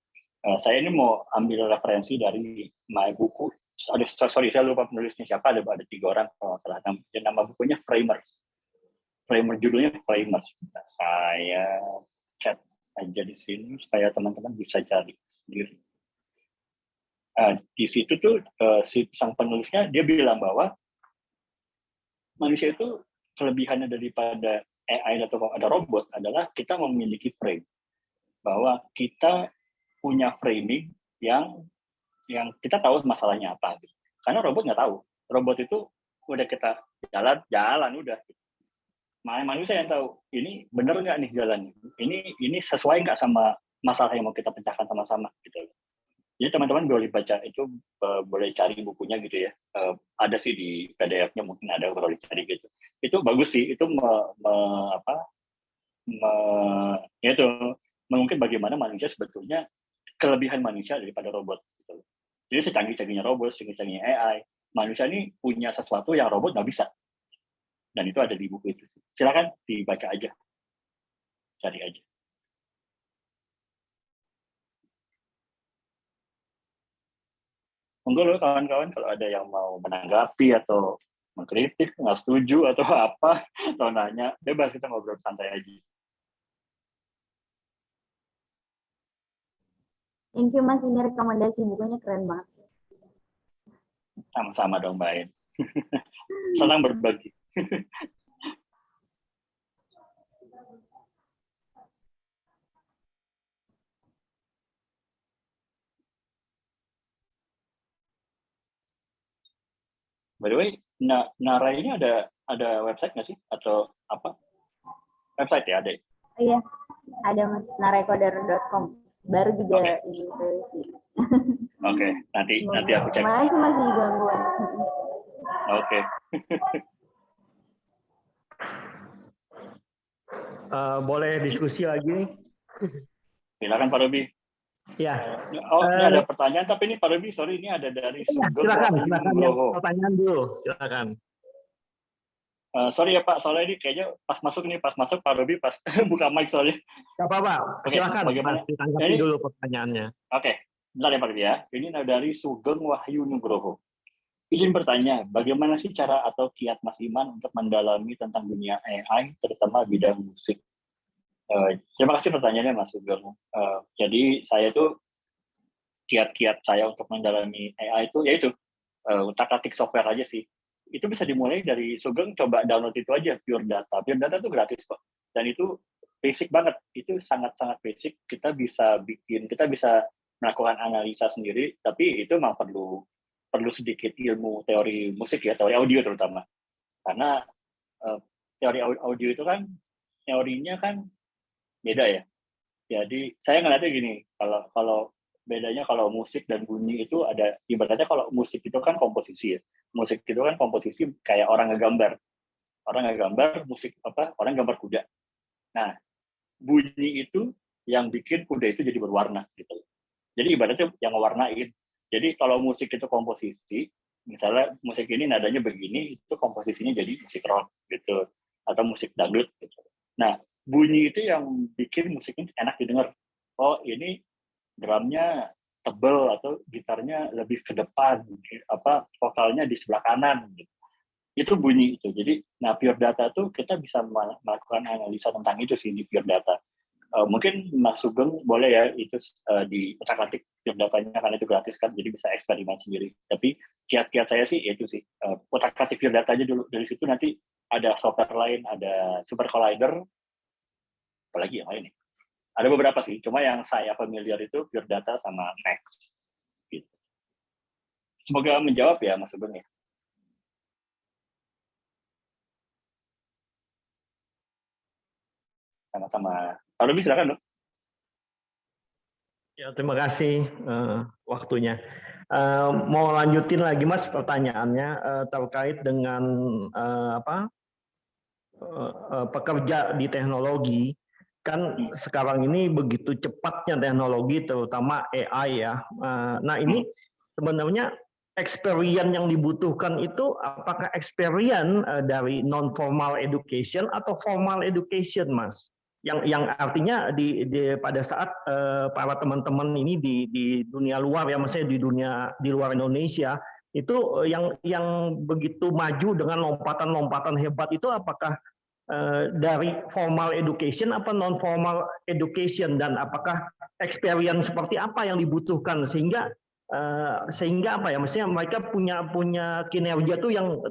Saya ini mau ambil referensi dari buku. Sorry, saya lupa penulisnya siapa. Ada 3 orang kalau salah. Nama bukunya Framers. Judulnya Framers. Saya chat aja di sini supaya teman-teman bisa cari sendiri. Di situ tuh si sang penulisnya dia bilang bahwa manusia itu kelebihannya daripada AI atau ada robot adalah kita memiliki frame, bahwa kita punya framing yang kita tahu masalahnya apa gitu. Karena robot nggak tahu, robot itu udah kita jalan udah. Manusia yang tahu ini benar nggak nih jalannya, ini sesuai nggak sama masalah yang mau kita pecahkan sama-sama gitu. Jadi teman-teman boleh baca itu, boleh cari bukunya gitu ya. Ada sih di PDF-nya, mungkin ada, boleh cari gitu. Itu bagus sih, itu itu mungkin bagaimana manusia sebetulnya kelebihan manusia daripada robot. Gitu. Jadi secanggih-canggihnya robot, secanggih-canggihnya AI, manusia ini punya sesuatu yang robot nggak bisa. Dan itu ada di buku itu. Silakan dibaca aja, cari aja. Monggo loh kawan-kawan, kalau ada yang mau menanggapi atau mengkritik, nggak setuju atau apa, atau nanya, bebas, kita ngobrol santai aja. Thank you Mas, ini rekomendasi bukunya keren banget. Sama-sama dong, Mbak. Senang berbagi. By the way, Nara ini ada website nggak sih? Atau apa? Website ya, ada? Iya, ada Mas, narecoder.com. Baru juga ini sih. Oke, nanti aku cek. Masih gangguan. Oke. Boleh diskusi lagi nih? Silakan Pak Robi. Ya. Ini ada pertanyaan, tapi ini Pak Robi, sorry, ini ada dari Sugeng. Silakan pertanyaan dulu, silakan. Sorry ya Pak, soalnya ini kayaknya pas masuk Pak Robi pas buka mic soalnya. Gak apa-apa, silakan Mas, ditanggapi dulu pertanyaannya. Oke, bentar ya Pak Robi ya. Ini dari Sugeng Wahyu Nugroho. Izin bertanya, bagaimana sih cara atau kiat Mas Iman untuk mendalami tentang dunia AI, terutama bidang musik? Terima kasih pertanyaannya Mas Sugeng. Jadi saya tuh kiat-kiat saya untuk mendalami AI itu yaitu utak-atik software aja sih. Itu bisa dimulai dari Sugeng, coba download itu aja, Pure Data. Pure Data itu gratis kok. Dan itu basic banget. Itu sangat-sangat basic. Kita bisa melakukan analisa sendiri, tapi itu memang perlu sedikit ilmu teori musik ya, teori audio terutama. Karena teori audio itu kan teorinya kan beda ya. Jadi saya ngeliatnya gini, kalau bedanya kalau musik dan bunyi itu ada, ibaratnya kalau musik itu kan komposisi ya. Musik itu kan komposisi kayak orang ngegambar. Musik orang gambar kuda. Nah, bunyi itu yang bikin kuda itu jadi berwarna gitu. Jadi ibaratnya yang ngewarnain. Jadi kalau musik itu komposisi, misalnya musik ini nadanya begini, itu komposisinya jadi musik rock gitu, atau musik dangdut gitu. Nah, bunyi itu yang bikin musiknya enak didengar. Oh, ini drumnya tebel atau gitarnya lebih ke depan, vokalnya di sebelah kanan gitu. Itu bunyi itu. Jadi, Pure Data tuh kita bisa melakukan analisa tentang itu sih di Pure Data. Mungkin Mas Sugeng boleh ya itu di utak-atik Pure Datanya, karena itu gratis kan, jadi bisa eksperimen sendiri. Tapi kiat-kiat saya sih itu sih, utak-atik Pure Data aja dulu. Dari situ nanti ada software lain, ada Super Collider, apalagi yang lain nih. Ada beberapa sih, cuma yang saya familiar itu Pure Data sama Max. Gitu. Semoga menjawab ya Mas Sugeng ya. Sama-sama. Pak Ruby silakan dong. Ya, terima kasih waktunya. Mau lanjutin lagi Mas pertanyaannya terkait dengan pekerja di teknologi. Kan sekarang ini begitu cepatnya teknologi, terutama AI ya. Nah ini sebenarnya experience yang dibutuhkan itu apakah experience dari non formal education atau formal education, Mas? Yang artinya pada saat para teman-teman ini di dunia luar ya, maksudnya di luar Indonesia itu yang begitu maju dengan lompatan-lompatan hebat itu apakah dari formal education apa non formal education, dan apakah experience seperti apa yang dibutuhkan sehingga apa ya, maksudnya mereka punya kinerja tuh yang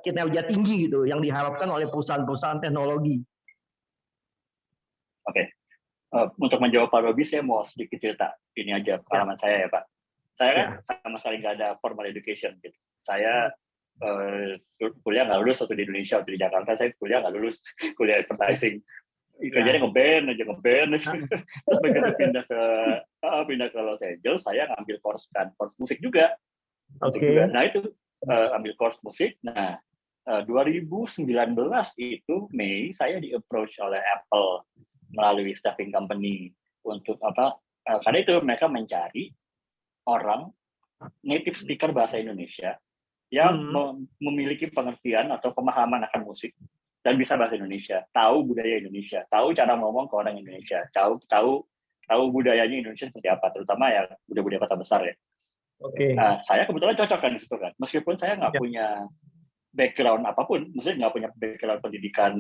kinerja tinggi gitu yang diharapkan oleh perusahaan-perusahaan teknologi. Oke. Untuk menjawab Pak Robi, saya mau sedikit cerita ini aja pengalaman saya ya Pak. Saya kan sama sekali nggak ada formal education gitu. Saya kuliah nggak lulus waktu di Indonesia, waktu di Jakarta saya kuliah nggak lulus, kuliah advertising. Kerjanya ngeband. Terus begitu pindah ke Los Angeles, saya ngambil course musik juga. Nah itu ambil course musik. Nah 2019 itu Mei saya di-approach oleh Apple melalui staffing company untuk apa? Karena itu mereka mencari orang native speaker bahasa Indonesia yang memiliki pengertian atau pemahaman akan musik dan bisa bahasa Indonesia, tahu budaya Indonesia, tahu cara ngomong ke orang Indonesia, tahu budayanya Indonesia seperti apa, terutama ya budaya-budaya kota besar ya. Nah, saya kebetulan cocok kan di situ kan, meskipun saya nggak punya background apapun, maksudnya nggak punya background pendidikan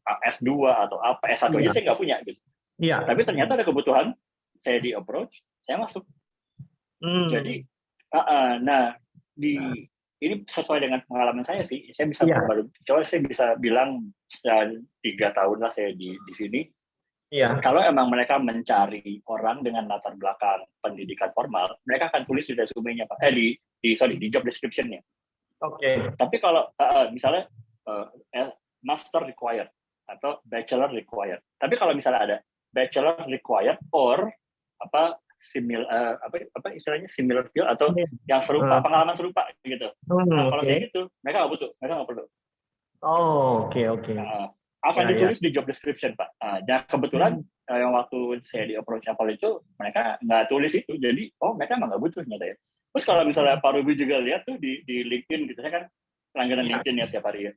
S2 atau apa, S1 aja saya nggak punya gitu. Tapi ternyata ada kebutuhan, saya di approach, saya masuk. Jadi, nah ini sesuai dengan pengalaman saya sih. Saya bisa saya bisa bilang 3 tahun lah saya di sini. Kalau emang mereka mencari orang dengan latar belakang pendidikan formal, mereka akan tulis di resume-nya Pak. Di job description-nya. Tapi kalau misalnya master required atau bachelor required. Tapi kalau misalnya ada bachelor required or apa istilahnya similar field atau yang serupa, pengalaman serupa gitu. Nah, kalau kayak gitu mereka nggak butuh, mereka nggak perlu. Akan ditulis di job description Pak. Dan kebetulan yang waktu saya di approach Apple itu mereka nggak tulis itu, jadi mereka emang nggak butuh nyata ya. Terus kalau misalnya Pak Ruby juga lihat tuh di LinkedIn gitu, saya kan langganan LinkedIn ya setiap hari ya.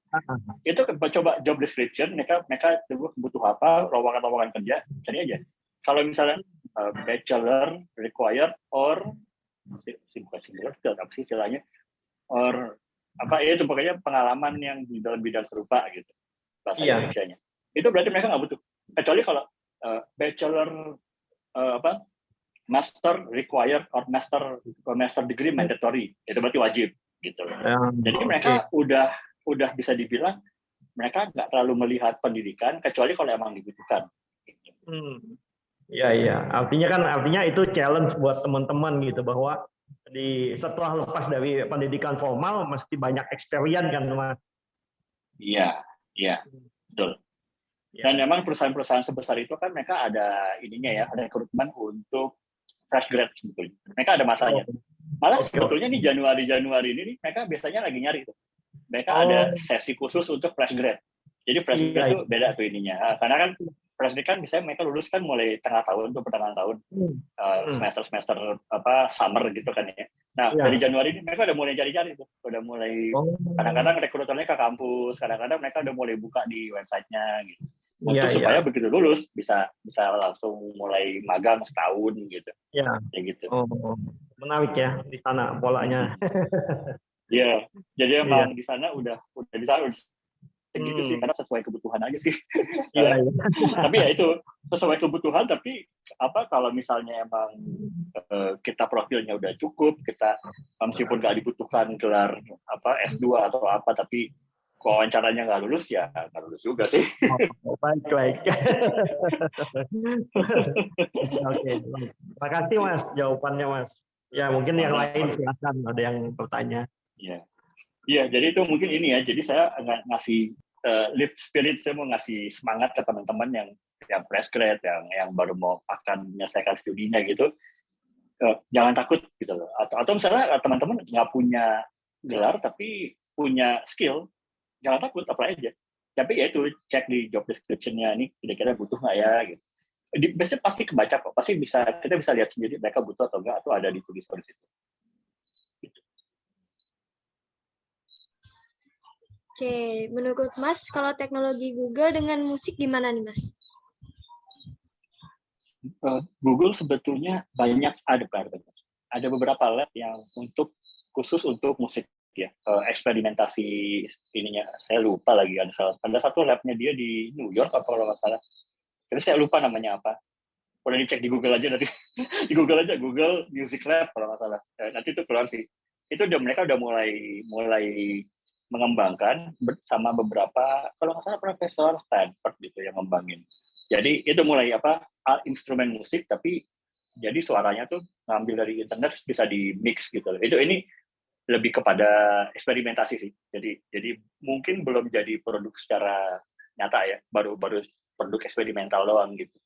Itu coba job description, mereka butuh apa, lowongan kerja, cari aja. Kalau misalnya bachelor required or bukan similar field apa sih istilahnya, or apa ya itu pokoknya pengalaman yang di dalam bidang serupa gitu bahasa Indonesianya, itu berarti mereka nggak butuh, kecuali kalau bachelor master required or master degree mandatory, itu berarti wajib gitu. Jadi mereka udah bisa dibilang mereka nggak terlalu melihat pendidikan kecuali kalau emang dibutuhkan. Gitu. Iya. Artinya itu challenge buat teman-teman gitu, bahwa setelah lepas dari pendidikan formal mesti banyak experience kan, Mas. Iya, betul. Dan memang perusahaan-perusahaan sebesar itu kan mereka ada ininya ya, ada rekrutmen untuk fresh grad sebetulnya. Mereka ada masanya. Malah sebetulnya nih Januari ini mereka biasanya lagi nyari tuh. Mereka ada sesi khusus untuk fresh grad. Jadi fresh grad itu beda tuh ininya. Karena kan fresh grad kan misalnya mereka lulus kan mulai pertengahan tahun, semester summer gitu kan ya. Nah dari Januari ini mereka udah mulai cari-cari tuh, udah mulai kadang-kadang rekruternya ke kampus, kadang-kadang mereka udah mulai buka di websitenya gitu. Untuk supaya begitu lulus bisa langsung mulai magang setahun gitu. Kayak gitu. Menarik ya di sana polanya. Iya, jadi emang di sana udah di sana segitu sih, karena sesuai kebutuhan aja sih. Tapi ya itu sesuai kebutuhan, tapi kalau misalnya emang kita profilnya udah cukup, kita meskipun nggak dibutuhkan gelar S2 atau apa, tapi wawancaranya nggak lulus ya nggak lulus juga sih. Baik. Oke. Terima kasih Mas jawabannya Mas. Ya mungkin yang lain silakan ada yang bertanya. Iya, jadi itu mungkin ini ya. Jadi saya ngasih lift spirit, saya mau ngasih semangat ke teman-teman yang fresh grad, yang baru mau akan menyelesaikan studinya gitu. Jangan takut gitu loh. Atau misalnya teman-teman nggak punya gelar tapi punya skill, jangan takut, apply aja. Tapi ya itu cek di job description-nya nih kira-kira butuh nggak ya gitu. Biasanya pasti kebaca kok, pasti kita bisa lihat sendiri mereka butuh atau enggak, atau ada ditulis di situ. Oke, menurut Mas, kalau teknologi Google dengan musik gimana nih, Mas? Google sebetulnya ada beberapa lab yang khusus untuk musik ya, eksperimentasi ininya. Saya lupa lagi ada satu labnya dia di New York apa kalau nggak salah. Tapi saya lupa namanya apa. Udah dicek di Google aja nanti. Di Google aja, Google Music Lab kalau nggak salah. Nanti itu keluar sih. Itu mereka udah mulai mengembangkan bersama beberapa, kalau nggak salah profesor Stanford gitu yang ngembangin. Jadi itu mulai instrumen musik tapi jadi suaranya tuh ngambil dari internet bisa di mix gitu. Ini lebih kepada eksperimentasi sih. Jadi mungkin belum jadi produk secara nyata ya, baru produk eksperimental doang gitu.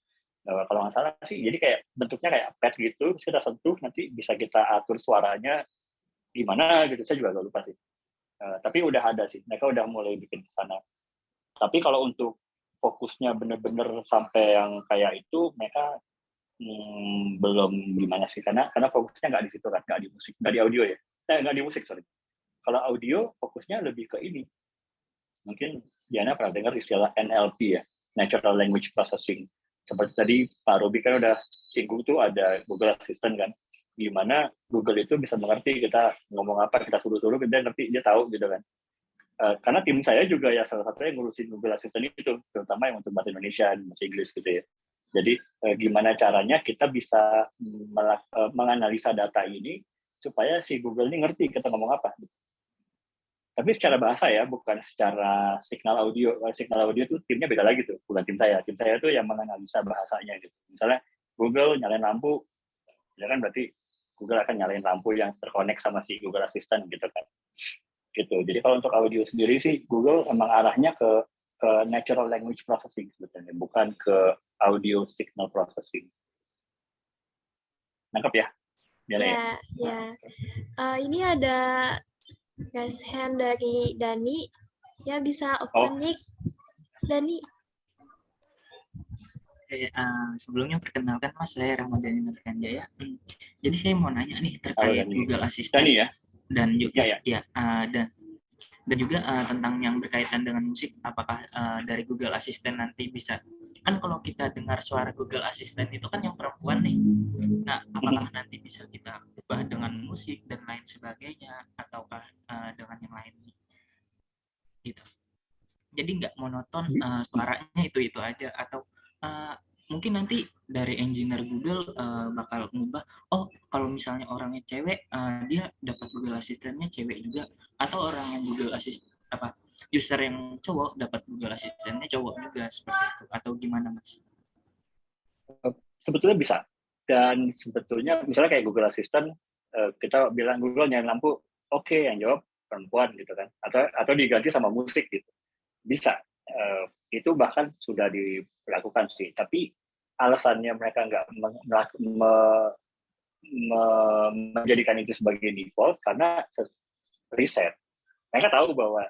Nah, kalau nggak salah sih, jadi kayak bentuknya kayak pad gitu, terus kita sentuh nanti bisa kita atur suaranya gimana gitu. Saya juga nggak lupa sih. Tapi udah ada sih, mereka udah mulai bikin ke sana. Tapi kalau untuk fokusnya bener-bener sampai yang kayak itu, mereka belum gimana sih, karena fokusnya nggak di situ kan, nggak di musik, nggak di audio ya, nggak di musik sorry. Kalau audio fokusnya lebih ke ini, mungkin Diana pernah dengar istilah NLP ya, Natural Language Processing. Seperti tadi Pak Robi kan udah singgung tuh ada Google Assistant kan, gimana Google itu bisa mengerti kita ngomong apa, kita suruh-suruh dia ngerti, dia tahu gitu kan. Karena tim saya juga ya salah satunya ngurusin Google Assistant itu, terutama yang untuk bahasa Indonesia dan bahasa Inggris gitu ya. Jadi gimana caranya kita bisa menganalisa data ini supaya si Google ini ngerti kita ngomong apa. Tapi secara bahasa ya, bukan secara signal audio. Signal audio itu timnya beda lagi tuh, bukan tim saya. Tim saya itu yang menganalisa bahasanya gitu. Misalnya Google nyalain lampu, ya kan berarti Google akan nyalain lampu yang terkonek sama si Google Assistant gitu kan. Gitu. Jadi kalau untuk audio sendiri sih Google emang arahnya ke natural language processing sebetulnya, bukan ke audio signal processing. Nangkep ya? Ya. Ini ada raise hand dari Dani. Ya, bisa open mic. Dani. Sebelumnya perkenalkan Mas, saya Ramadhani Nurkanjaya. Jadi saya mau nanya nih terkait Google Assistant Dani, ya? Dan juga dan juga tentang yang berkaitan dengan musik. Apakah dari Google Assistant nanti bisa, kan kalau kita dengar suara Google Assistant itu kan yang perempuan nih. Nah, apakah nanti bisa kita ubah dengan musik dan lain sebagainya, ataukah dengan yang lain gitu. Jadi nggak monoton suaranya itu aja, atau mungkin nanti dari engineer Google bakal ngubah, kalau misalnya orangnya cewek dia dapat Google Assistant-nya cewek juga, atau orang yang Google Assistant user yang cowok dapat Google Assistant-nya cowok juga, seperti itu, atau gimana Mas? Sebetulnya bisa. Dan sebetulnya misalnya kayak Google Assistant, kita bilang Google nyalain lampu, oke, yang jawab perempuan gitu kan, atau diganti sama musik gitu, bisa. Itu bahkan sudah dilakukan sih, tapi alasannya mereka nggak menjadikan itu sebagai default karena riset. Mereka tahu bahwa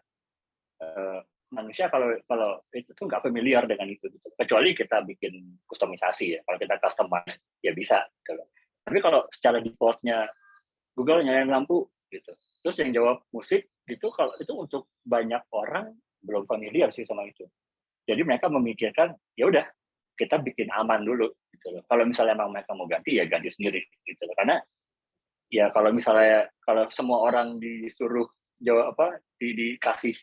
manusia kalau itu tuh nggak familiar dengan itu, gitu. Kecuali kita bikin kustomisasi ya. Kalau kita customize ya bisa. Gitu. Tapi kalau secara defaultnya Google nyalain lampu gitu, terus yang jawab musik gitu, kalau itu untuk banyak orang belum familiar sih sama itu. Jadi mereka memikirkan ya udah kita bikin aman dulu gitu loh. Kalau misalnya emang mereka mau ganti ya ganti sendiri gitu loh. Karena ya kalau misalnya kalau semua orang disuruh jawab dikasih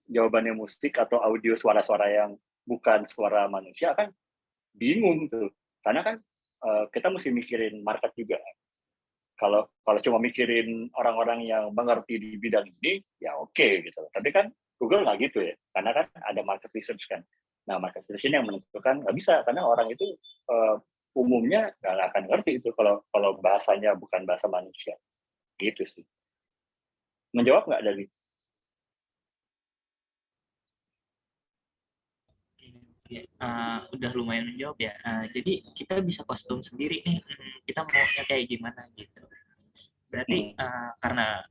jawabannya musik atau audio suara-suara yang bukan suara manusia kan bingung tuh. Karena kan kita mesti mikirin market juga. Kalau cuma mikirin orang-orang yang mengerti di bidang ini ya oke gitu. Tapi kan Google nggak gitu ya, karena kan ada market research kan. Nah, market research ini yang menentukan nggak bisa, karena orang itu umumnya nggak akan ngerti itu kalau bahasanya bukan bahasa manusia. Gitu sih. Menjawab nggak dari? Ya, udah lumayan menjawab ya. Jadi kita bisa kostum sendiri nih. Kita maunya kayak gimana gitu. Berarti karena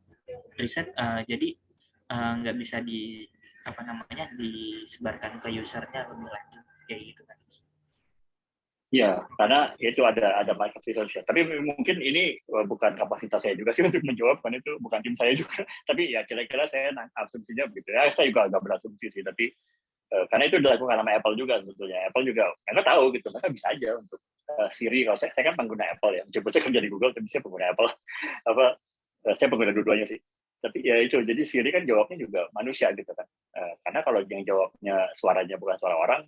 riset, jadi nggak bisa disebarkan ke usernya lebih lanjut kayak gitu kan. Ya, karena itu ada market research. Tapi mungkin ini bukan kapasitas saya juga sih untuk menjawab, kan itu bukan tim saya juga. Tapi ya kira-kira saya asumsinya begitu. Ya, saya juga agak berasumsi sih, tapi karena itu dilakukan sama Apple juga sebetulnya. Apple juga mereka tahu gitu, mereka bisa aja untuk Siri. Kalau saya kan pengguna Apple ya, meskipun saya kerja di Google, tapi saya pengguna Apple. Saya pengguna dua-duanya sih. Tapi ya itu, jadi Siri kan jawabnya juga manusia gitu kan. Karena kalau yang jawabnya suaranya bukan suara orang,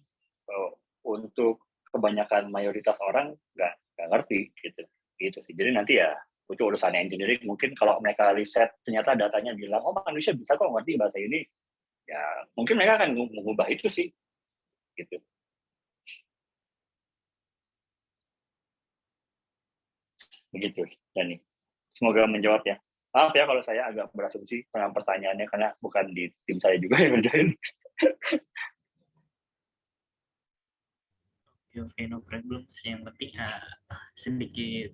untuk kebanyakan mayoritas orang nggak ngerti gitu sih. Jadi nanti ya itu urusan engineering. Mungkin kalau mereka riset ternyata datanya bilang oh manusia bisa kok ngerti bahasa ini, ya mungkin mereka akan mengubah itu sih gitu. Begitu Dani, semoga menjawab ya. Maaf ya kalau saya agak berasumsi dengan pertanyaannya karena bukan di tim saya juga yang ngerjain. Oke, no problem. Yang penting sedikit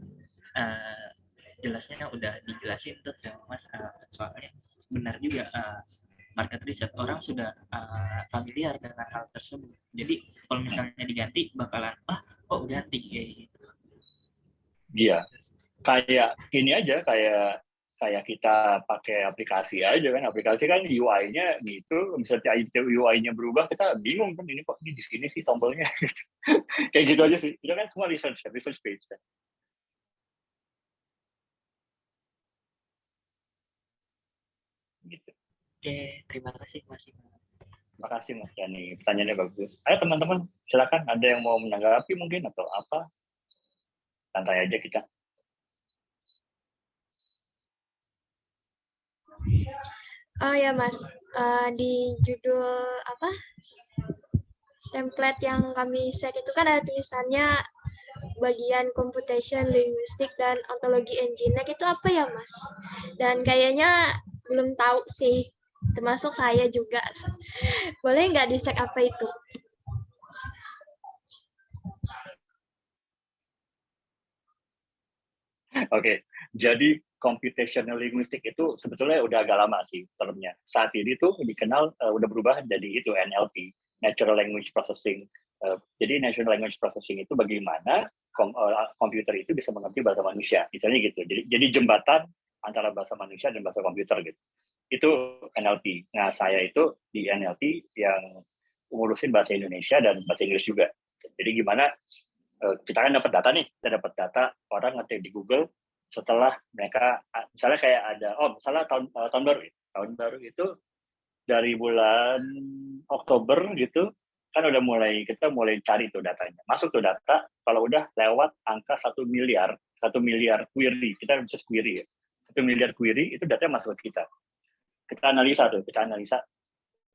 jelasnya udah dijelasin tuh sama Mas. Soalnya benar juga, market research orang sudah familiar dengan hal tersebut. Jadi kalau misalnya diganti bakalan kok ganti kayak gitu. Iya, kayak ini aja, kayak kita pakai aplikasi aja kan. Aplikasi kan UI-nya gitu, misalnya UI-nya berubah, kita bingung kan, ini kok ini di sini sih tombolnya. Kayak gitu aja sih. Itu kan semua research based kan. Gitu. Oke, terima kasih Mas. Terima kasih Mas Yani, pertanyaannya bagus. Ayo teman-teman, silakan ada yang mau menanggapi mungkin atau apa, santai aja kita. Oh ya Mas, di judul apa template yang kami share itu kan ada tulisannya bagian computation, linguistik, dan ontologi engineer itu apa ya Mas? Dan kayaknya belum tahu sih, termasuk saya juga. Boleh nggak di-share apa itu? Oke, jadi computational linguistic itu sebetulnya udah agak lama sih termnya. Saat ini tuh dikenal udah berubah jadi itu NLP, Natural Language Processing. Jadi Natural Language Processing itu bagaimana komputer itu bisa mengerti bahasa manusia, misalnya gitu. Jadi jembatan antara bahasa manusia dan bahasa komputer gitu. Itu NLP. Nah, saya itu di NLP yang ngurusin bahasa Indonesia dan bahasa Inggris juga. Jadi gimana kita kan dapat data nih, kita dapat data orang ngetik di Google setelah mereka misalnya kayak ada misalnya tahun baru itu dari bulan Oktober gitu kan udah kita mulai cari tuh datanya, masuk tuh data kalau udah lewat angka 1 miliar query, kita bisa query ya, 1 miliar query itu datanya masuk ke kita analisa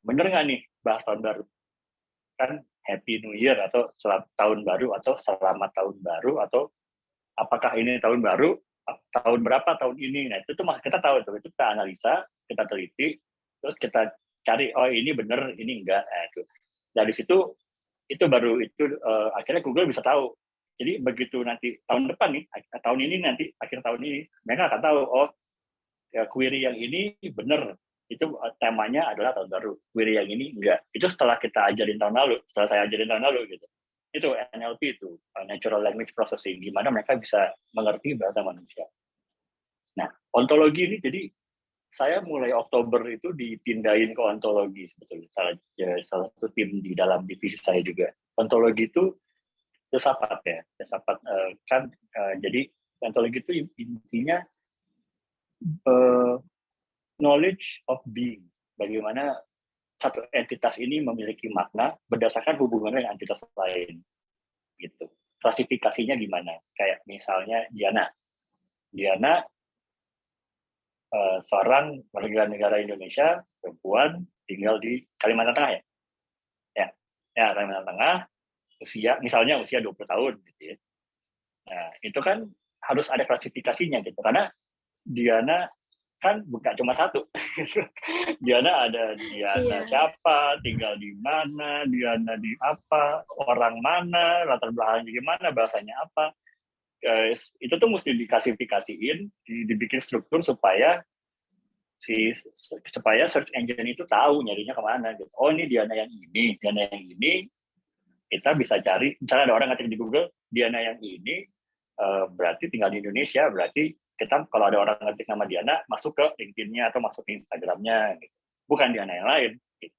bener nggak nih bahas tahun baru kan, Happy New Year atau selamat tahun baru atau selamat tahun baru atau apakah ini tahun baru tahun berapa tahun ini. Nah itu kita tahu itu kita analisa, kita teliti, terus kita cari oh ini benar ini enggak. Nah, itu dari situ itu baru itu akhirnya Google bisa tahu. Jadi begitu nanti tahun depan nih, tahun ini nanti akhir tahun ini mereka akan tahu oh ya, query yang ini benar itu temanya adalah tahun baru, query yang ini enggak. Itu setelah kita ajarin tahun lalu, setelah saya ajarin tahun lalu gitu. Itu NLP itu, Natural Language Processing, gimana mereka bisa mengerti bahasa manusia. Nah, ontologi ini jadi saya mulai Oktober itu dipindahin ke ontologi sebetulnya. Salah satu tim di dalam divisi saya juga. Ontologi itu filsafat ya, filsafat kan jadi ontologi itu intinya knowledge of being, bagaimana satu entitas ini memiliki makna berdasarkan hubungannya dengan entitas lain, gitu. Klasifikasinya gimana? Kayak misalnya Diana seorang warga negara Indonesia perempuan tinggal di Kalimantan Tengah ya. Ya, Kalimantan Tengah, misalnya usia 20 tahun gitu ya. Nah, itu kan harus ada klasifikasinya gitu. Karena Diana kan bukan cuma satu. Diana ada Diana siapa, tinggal di mana, Diana di apa, orang mana, latar belakangnya gimana, bahasanya apa. Guys, itu tuh mesti diklasifikasiin, dibikin struktur supaya search engine itu tahu nyarinya kemana gitu. Oh, ini Diana yang ini, kita bisa cari. Misalnya ada orang ngetik di Google Diana yang ini, berarti tinggal di Indonesia, berarti kita kalau ada orang ngetik nama Diana masuk ke LinkedIn-nya atau masuk ke Instagram-nya gitu. Bukan Diana yang lain gitu.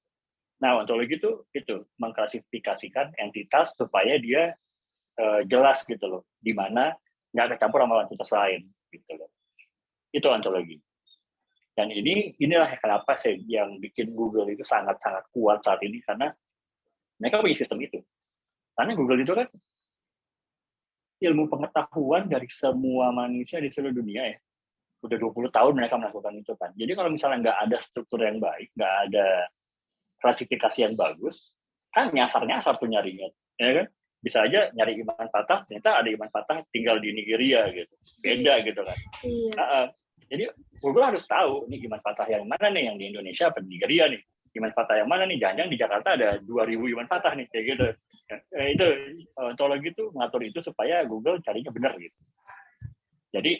Nah, ontologi itu mengklasifikasikan entitas supaya dia jelas gitu loh, di mana nggak kecampur sama entitas lain gitu loh. Itu ontologi. Dan inilah kenapa yang bikin Google itu sangat-sangat kuat saat ini, karena mereka punya sistem itu. Karena Google itu kan ilmu pengetahuan dari semua manusia di seluruh dunia ya. Udah 20 tahun mereka melakukan itu kan. Jadi kalau misalnya nggak ada struktur yang baik, nggak ada klasifikasi yang bagus, kan nyasar-nyasar tuh nyarinya. Ya kan? Bisa aja nyari Iman Fatah, ternyata ada Iman Fatah tinggal di Nigeria gitu. Beda gitu kan. Jadi Google harus tahu nih Iman Fatah yang mana nih, yang di Indonesia apa di Nigeria nih. Iman Fatah yang mana nih, jangan-jangan di Jakarta ada 2.000 Iman Fatah nih, kayak gitu. Itu ontologi itu mengatur itu supaya Google carinya benar gitu. Jadi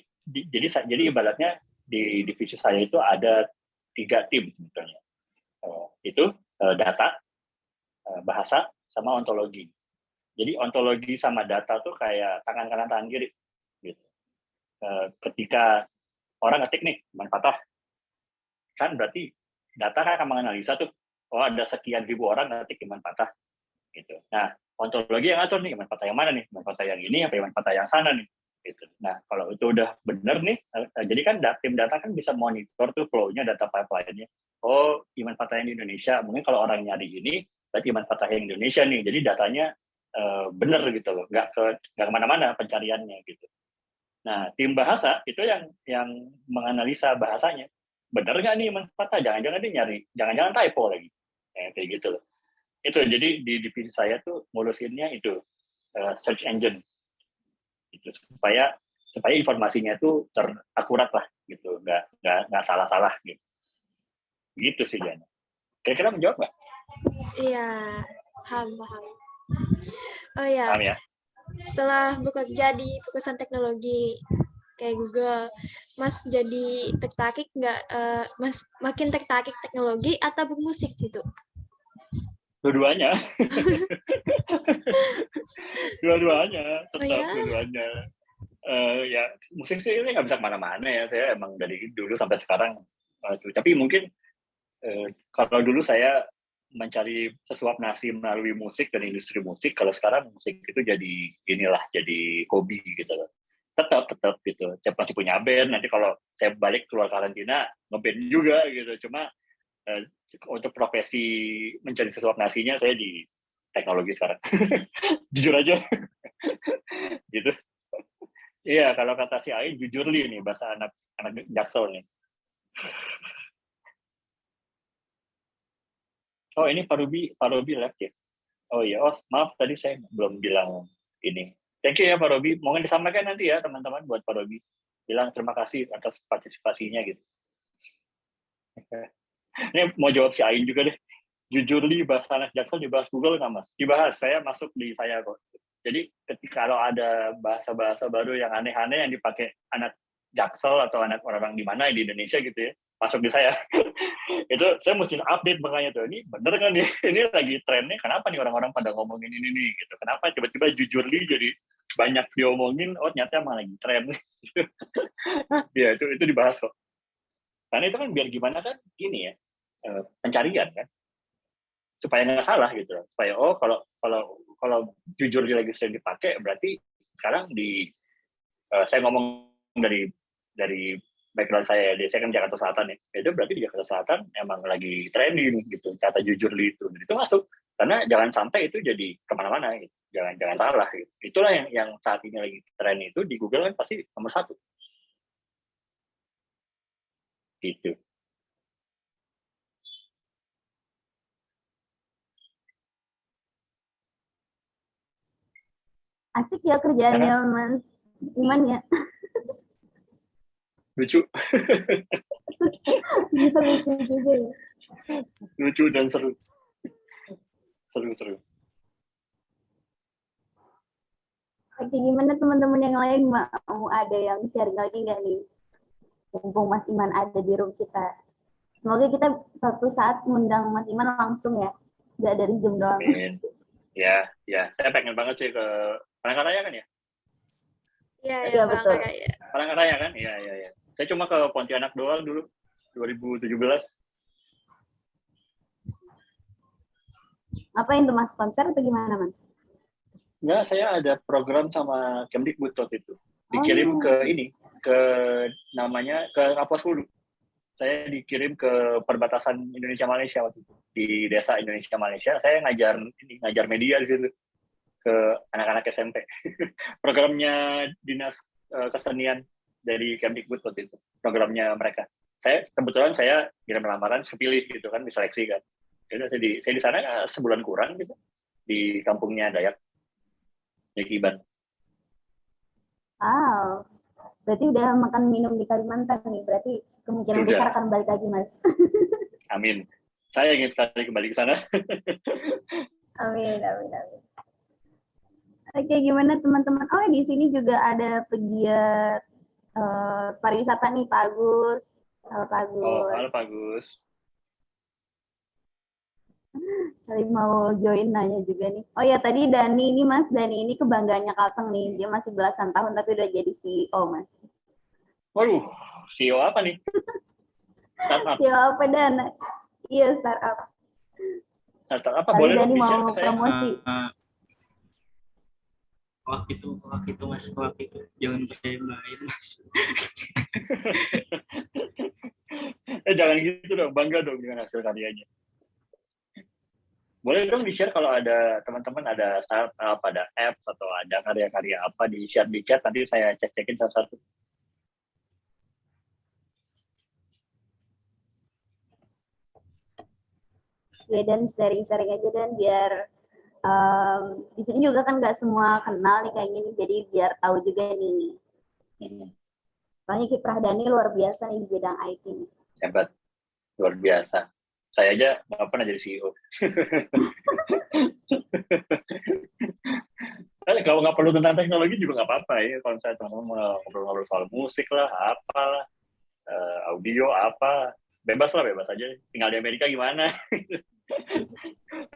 ibaratnya di divisi saya itu ada 3 tim sebetulnya. Itu data, bahasa, sama ontologi. Jadi ontologi sama data tuh kayak tangan kanan tangan kiri gitu. Ketika orang ngetik nih Iman Fatah, kan berarti data kan akan menganalisa tuh, oh ada sekian ribu orang ngetik Iman Fatah gitu. Nah, ontologi yang ngatur nih Iman Fatah yang mana nih, Iman Fatah yang ini apa Iman Fatah yang sana nih gitu. Nah, kalau itu udah benar nih, jadi kan tim data kan bisa monitor tuh flow-nya, data pipeline-nya. Oh, Iman Fatah yang di Indonesia, mungkin kalau orang nyari ini berarti Iman Fatah yang Indonesia nih, jadi datanya benar gitu loh, nggak kemana-mana pencariannya gitu. Nah, tim bahasa itu yang menganalisa bahasanya. Benar nggak nih Iman Fatah? Jangan-jangan dia nyari, jangan-jangan typo lagi. Kayak gitu loh. Itu jadi di divisi saya tuh ngurusinnya itu search engine. Itu supaya informasinya itu terakurat lah gitu, nggak salah-salah gitu. Gitu sih Jana. Kira-kira menjawab nggak? Iya, paham. Oh ya. Paham ya? Setelah bekerja di perusahaan teknologi kayak Google, Mas jadi tertarik nggak? Mas makin tertarik teknologi atau bermusik gitu? Dua-duanya. Dua-duanya, tetap dua-duanya. Ya musik sih ini nggak bisa kemana-mana ya. Saya emang dari dulu sampai sekarang. Tapi mungkin kalau dulu saya mencari sesuap nasi melalui musik dan industri musik, kalau sekarang musik itu jadi hobi gitu loh. Tetap gitu. Saya masih punya band, nanti kalau saya balik keluar karantina ngeband juga gitu. Cuma untuk profesi mencari sesuap nasinya saya di teknologi sekarang. Jujur aja. Gitu. Iya, kalau kata si Ain jujur nih bahasa anak Jaksel nih. Oh, ini Pak Robi left ya? Oh iya, maaf tadi saya belum bilang ini. Thank you ya Pak Robi. Mungkin disampaikan nanti ya teman-teman buat Pak Robi. Bilang terima kasih atas partisipasinya gitu. Ini mau jawab si Ain juga deh. Jujur li bahasa anak Jaksel dibahas Google nggak Mas? Dibahas, saya masuk di saya kok. Jadi ketika kalau ada bahasa-bahasa baru yang aneh-aneh yang dipakai anak Jaksel atau anak orang di mana di Indonesia gitu ya, masuk di saya. Itu saya mesti update makanya tuh, ini bener kan nih, ini lagi trennya, kenapa nih orang-orang pada ngomongin ini nih gitu, kenapa tiba-tiba jujur li jadi banyak diomongin, oh ternyata emang lagi tren. Ya itu dibahas kok. Karena itu kan biar gimana kan ini ya, pencarian kan, supaya nggak salah gitu, supaya kalau jujur li lagi sering dipakai, berarti sekarang saya ngomong dari background saya kan Jakarta Selatan ya, itu berarti di Jakarta Selatan emang lagi trending gitu kata jujur itu, dan itu masuk, karena jangan sampai itu jadi kemana-mana gitu. jangan salah gitu. Itulah yang saat ini lagi tren itu di Google kan pasti nomor 1 gitu. Asik ya kerjaannya Mas Iman ya. Lucu, Bisa lucu juga ya. lucu dan seru. Seru. Oke, gimana teman-teman yang lain mau ada yang sharing lagi nggak nih? Mumpung Mas Iman ada di room kita. Semoga kita suatu saat mengundang Mas Iman langsung ya. Nggak dari Zoom doang. Amin. Ya. Saya pengen banget sih ke Palangkaraya kan ya? Iya, Iya, betul. Palangkaraya. Palangkaraya kan? Iya. Saya cuma ke Pontianak doang dulu, 2017. Apa itu Mas, konser atau gimana Mas? Enggak, saya ada program sama Kemdikbud waktu itu. Dikirim ke namanya ke Kapuas Hulu. Saya dikirim ke perbatasan Indonesia Malaysia waktu itu. Di desa Indonesia Malaysia, saya ngajar media di situ ke anak-anak SMP. Programnya Dinas Kesenian dari Kemdikbud waktu itu. Programnya mereka. Kebetulan saya kirim lamaran, kepilih gitu kan, diseleksi kan. Jadi saya di sana sebulan kurang gitu di kampungnya Dayak. Yakiban. Wow, berarti udah makan minum di Kalimantan nih. Berarti kemungkinan Sudah. besar akan balik lagi Mas. Amin. Saya ingin sekali kembali ke sana. Amin. Oke, gimana teman-teman? Oh, di sini juga ada pegiat pariwisata nih, Pak Agus. Halo Pak Agus. Oh, halo Pak Gus. Kali mau join nanya juga nih. Oh ya, tadi Dani ini Mas, Dani ini kebanggaannya Kalteng nih. Dia masih belasan tahun tapi udah jadi CEO Mas. Waduh, CEO apa nih? Startup. CEO apa Dan? Iya, startup. Startup apa? Kali Boleh dong Dani di-share mau ke saya? promosi. Waktu itu jangan percaya main Mas. Jangan gitu dong, bangga dong dengan hasil karyanya. Boleh dong di-share kalau ada teman-teman ada startup, ada apps atau ada karya-karya apa di-share di chat, nanti saya cek-cekin satu-satu. Ya, dan sharing-sharing aja dan biar di sini juga kan nggak semua kenal nih kayak gini, jadi biar tahu juga nih. Soalnya kiprah Dani luar biasa nih di bidang IT nih. Hebat, luar biasa. Saya aja nggak pernah jadi CEO. Kalau nggak perlu tentang teknologi juga nggak apa-apa ya. Kalau saya teman-teman mau ngobrol-ngobrol soal musik lah, apalah, audio apa, bebas aja. Tinggal di Amerika gimana?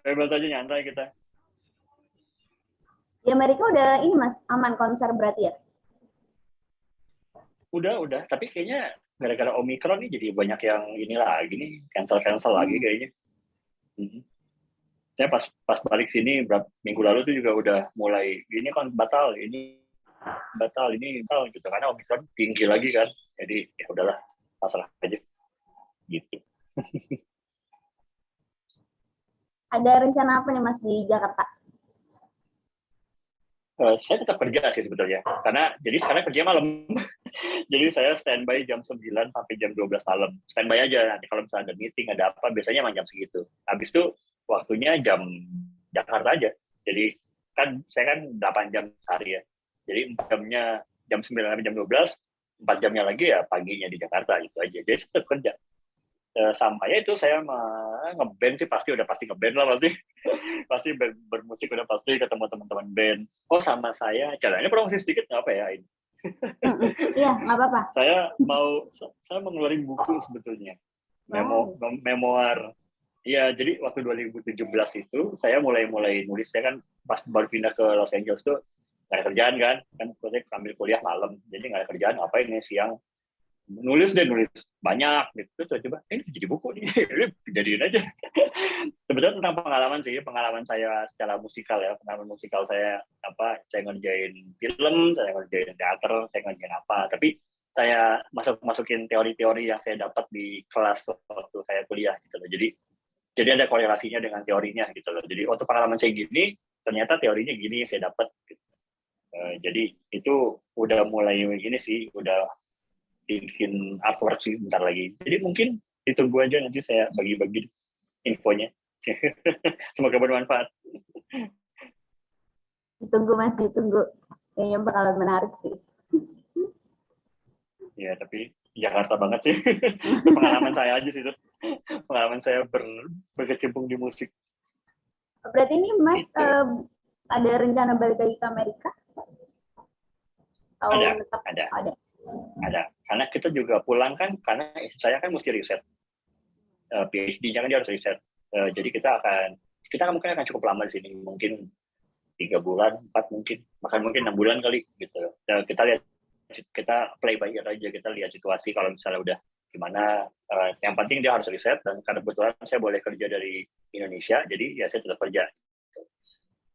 Bebas aja, nyantai kita. Di Amerika udah ini Mas, aman konser berarti ya? Udah. Tapi kayaknya gara-gara Omicron nih jadi banyak yang ini lagi nih, cancel lagi kayaknya. Saya pas balik sini berapa minggu lalu tuh juga udah mulai ini kan batal ini batal gitu karena Omicron tinggi lagi kan. Jadi ya udahlah, pasrah aja gitu. Ada rencana apa nih Mas di Jakarta? Saya tetap kerja sih sebetulnya, karena jadi sekarang kerja malam. Jadi saya standby jam 9 sampai jam 12 malam. Standby aja, nanti kalau misalnya ada meeting, ada apa, biasanya emang jam segitu. Habis itu waktunya jam Jakarta aja. Jadi kan saya kan 8 jam sehari ya. Jadi 4 jamnya jam 9 sampai jam 12, 4 jamnya lagi ya paginya di Jakarta, gitu aja. Jadi tetap kerja. Sampai itu saya ngeband sih pasti ngeband lah pasti bermusik udah pasti ketemu teman-teman band. Oh sama saya jalannya promosi sedikit nggak apa ya ini. Iya nggak apa-apa. Saya mau ngeluarin buku sebetulnya, memoir. Iya, jadi waktu 2017 itu saya mulai nulis. Saya kan pas baru pindah ke Los Angeles tuh nggak ada kerjaan kan saya ambil kuliah malam, jadi nggak ada kerjaan, apa ini siang nulis banyak gitu. Terus coba ini jadi buku nih, jadiin aja. Sebetulnya tentang pengalaman saya secara musikal ya, pengalaman musikal saya saya ngerjain film, saya ngerjain teater, saya ngerjain apa, tapi saya masukin teori-teori yang saya dapat di kelas waktu saya kuliah gitu loh. Jadi ada korelasinya dengan teorinya gitu loh. Jadi untuk pengalaman saya gini, ternyata teorinya gini yang saya dapat gitu. Jadi itu udah mulai gini sih, udah bikin artwork sih bentar lagi. Jadi mungkin ditunggu aja, nanti saya bagi-bagi infonya. Semoga bermanfaat. Ditunggu Mas, ditunggu. Kayaknya bakalan menarik sih. Ya, tapi Jakarta banget sih. Pengalaman saya aja sih itu. Pengalaman saya berkecimpung di musik. Berarti ini Mas Gitu. ada rencana balik lagi ke Amerika? Atau tetap Ada. Karena kita juga pulang kan, karena saya kan mesti riset. PhD-nya kan dia harus riset. Jadi kita mungkin akan cukup lama di sini. Mungkin 3 bulan, 4 mungkin. Bahkan mungkin 6 bulan kali. Gitu. Kita play by ear aja. Kita lihat situasi kalau misalnya udah gimana. Yang penting dia harus riset. Dan karena kebetulan saya boleh kerja dari Indonesia, jadi ya saya tetap kerja.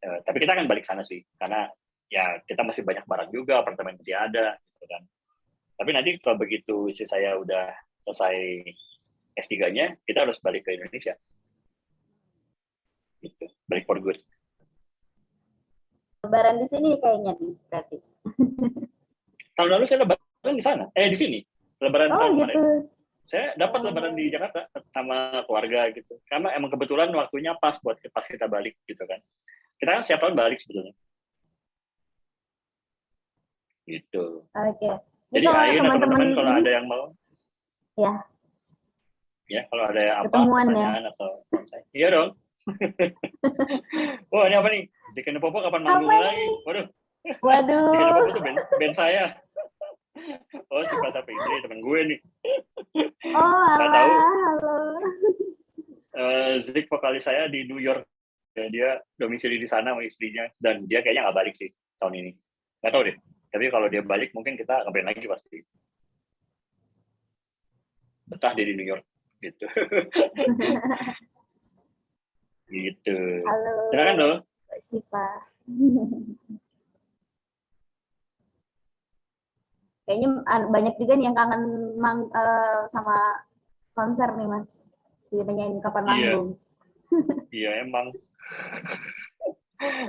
Tapi kita akan balik sana sih. Karena ya kita masih banyak barang juga, apartemen masih ada. Gitu kan. Tapi nanti kalau begitu istri saya udah selesai S3-nya, kita harus balik ke Indonesia. Gitu. Balik for good. Lebaran di sini kayaknya nih, berarti. Tahun lalu saya lebaran di sana. Di sini. Lebaran tahun gitu. kemarin. Saya dapat lebaran di Jakarta sama keluarga gitu. Karena emang kebetulan waktunya pas kita balik gitu kan. Kita kan setiap tahun balik sebetulnya. Gitu. Oke. Jadi ayo teman-teman kalau ada yang mau. Ya. Ya, kalau ada apa ketemuan pertanyaan atau iya dong. Wah, ini apa nih? Bikin Popo kapan manggung lagi? Waduh. Bikin Popo tuh band saya. Oh, si Pak Sapitri, teman gue nih. Oh, tahu. Halo. Zik vokalis saya di New York. Dia domisili di sana sama istrinya. Dan dia kayaknya nggak balik sih tahun ini. Nggak tahu deh. Tapi kalau dia balik, mungkin kita nge-band lagi pasti. Betah dia di New York. Gitu. Gitu. Halo. Silakan loh. Sipa. Kayaknya banyak juga nih yang kangen sama konser nih Mas. Ditanyain kapan manggung. Iya emang.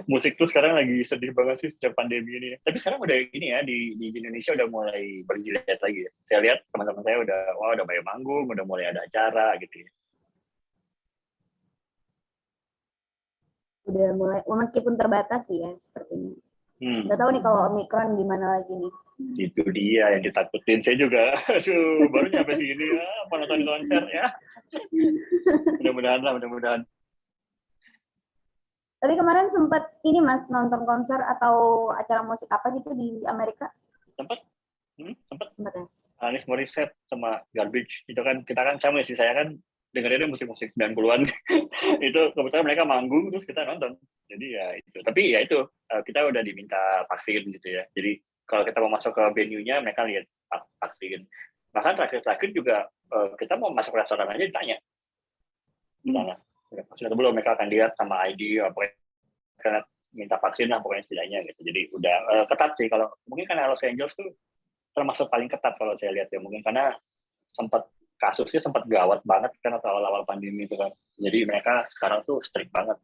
Musik tuh sekarang lagi sedih banget sih sejak pandemi ini. Tapi sekarang udah ini ya di Indonesia udah mulai bergiliat lagi ya. Saya lihat teman-teman saya udah mulai manggung, udah mulai ada acara gitu ya. Udah mulai, meskipun terbatas sih ya sepertinya. Nggak tahu nih kalau Omikron gimana lagi nih. Itu dia yang ditakutin. Saya juga, baru nyampe sini ya, nonton konser ya. Mudah-mudahan. Tapi kemarin sempat ini Mas nonton konser atau acara musik apa gitu di Amerika? Sempat ya? Alanis Morissette sama Garbage itu kan kita kan sama sih, saya kan dengerin musik-musik 90-an. Itu kebetulan mereka manggung terus kita nonton. Jadi ya itu. Tapi ya itu kita udah diminta vaksin gitu ya. Jadi kalau kita mau masuk ke venue-nya mereka lihat vaksin. Bahkan terakhir juga kita mau masuk restoran aja ditanya. Vaksin atau belum, mereka akan lihat sama ID apa karena minta vaksin lah pokoknya setidaknya gitu. Jadi udah ketat sih. Kalau mungkin karena Los Angeles tuh termasuk paling ketat kalau saya lihat ya, mungkin karena kasusnya sempat gawat banget kan atau awal-awal pandemi itu kan. Jadi mereka sekarang tuh strict banget.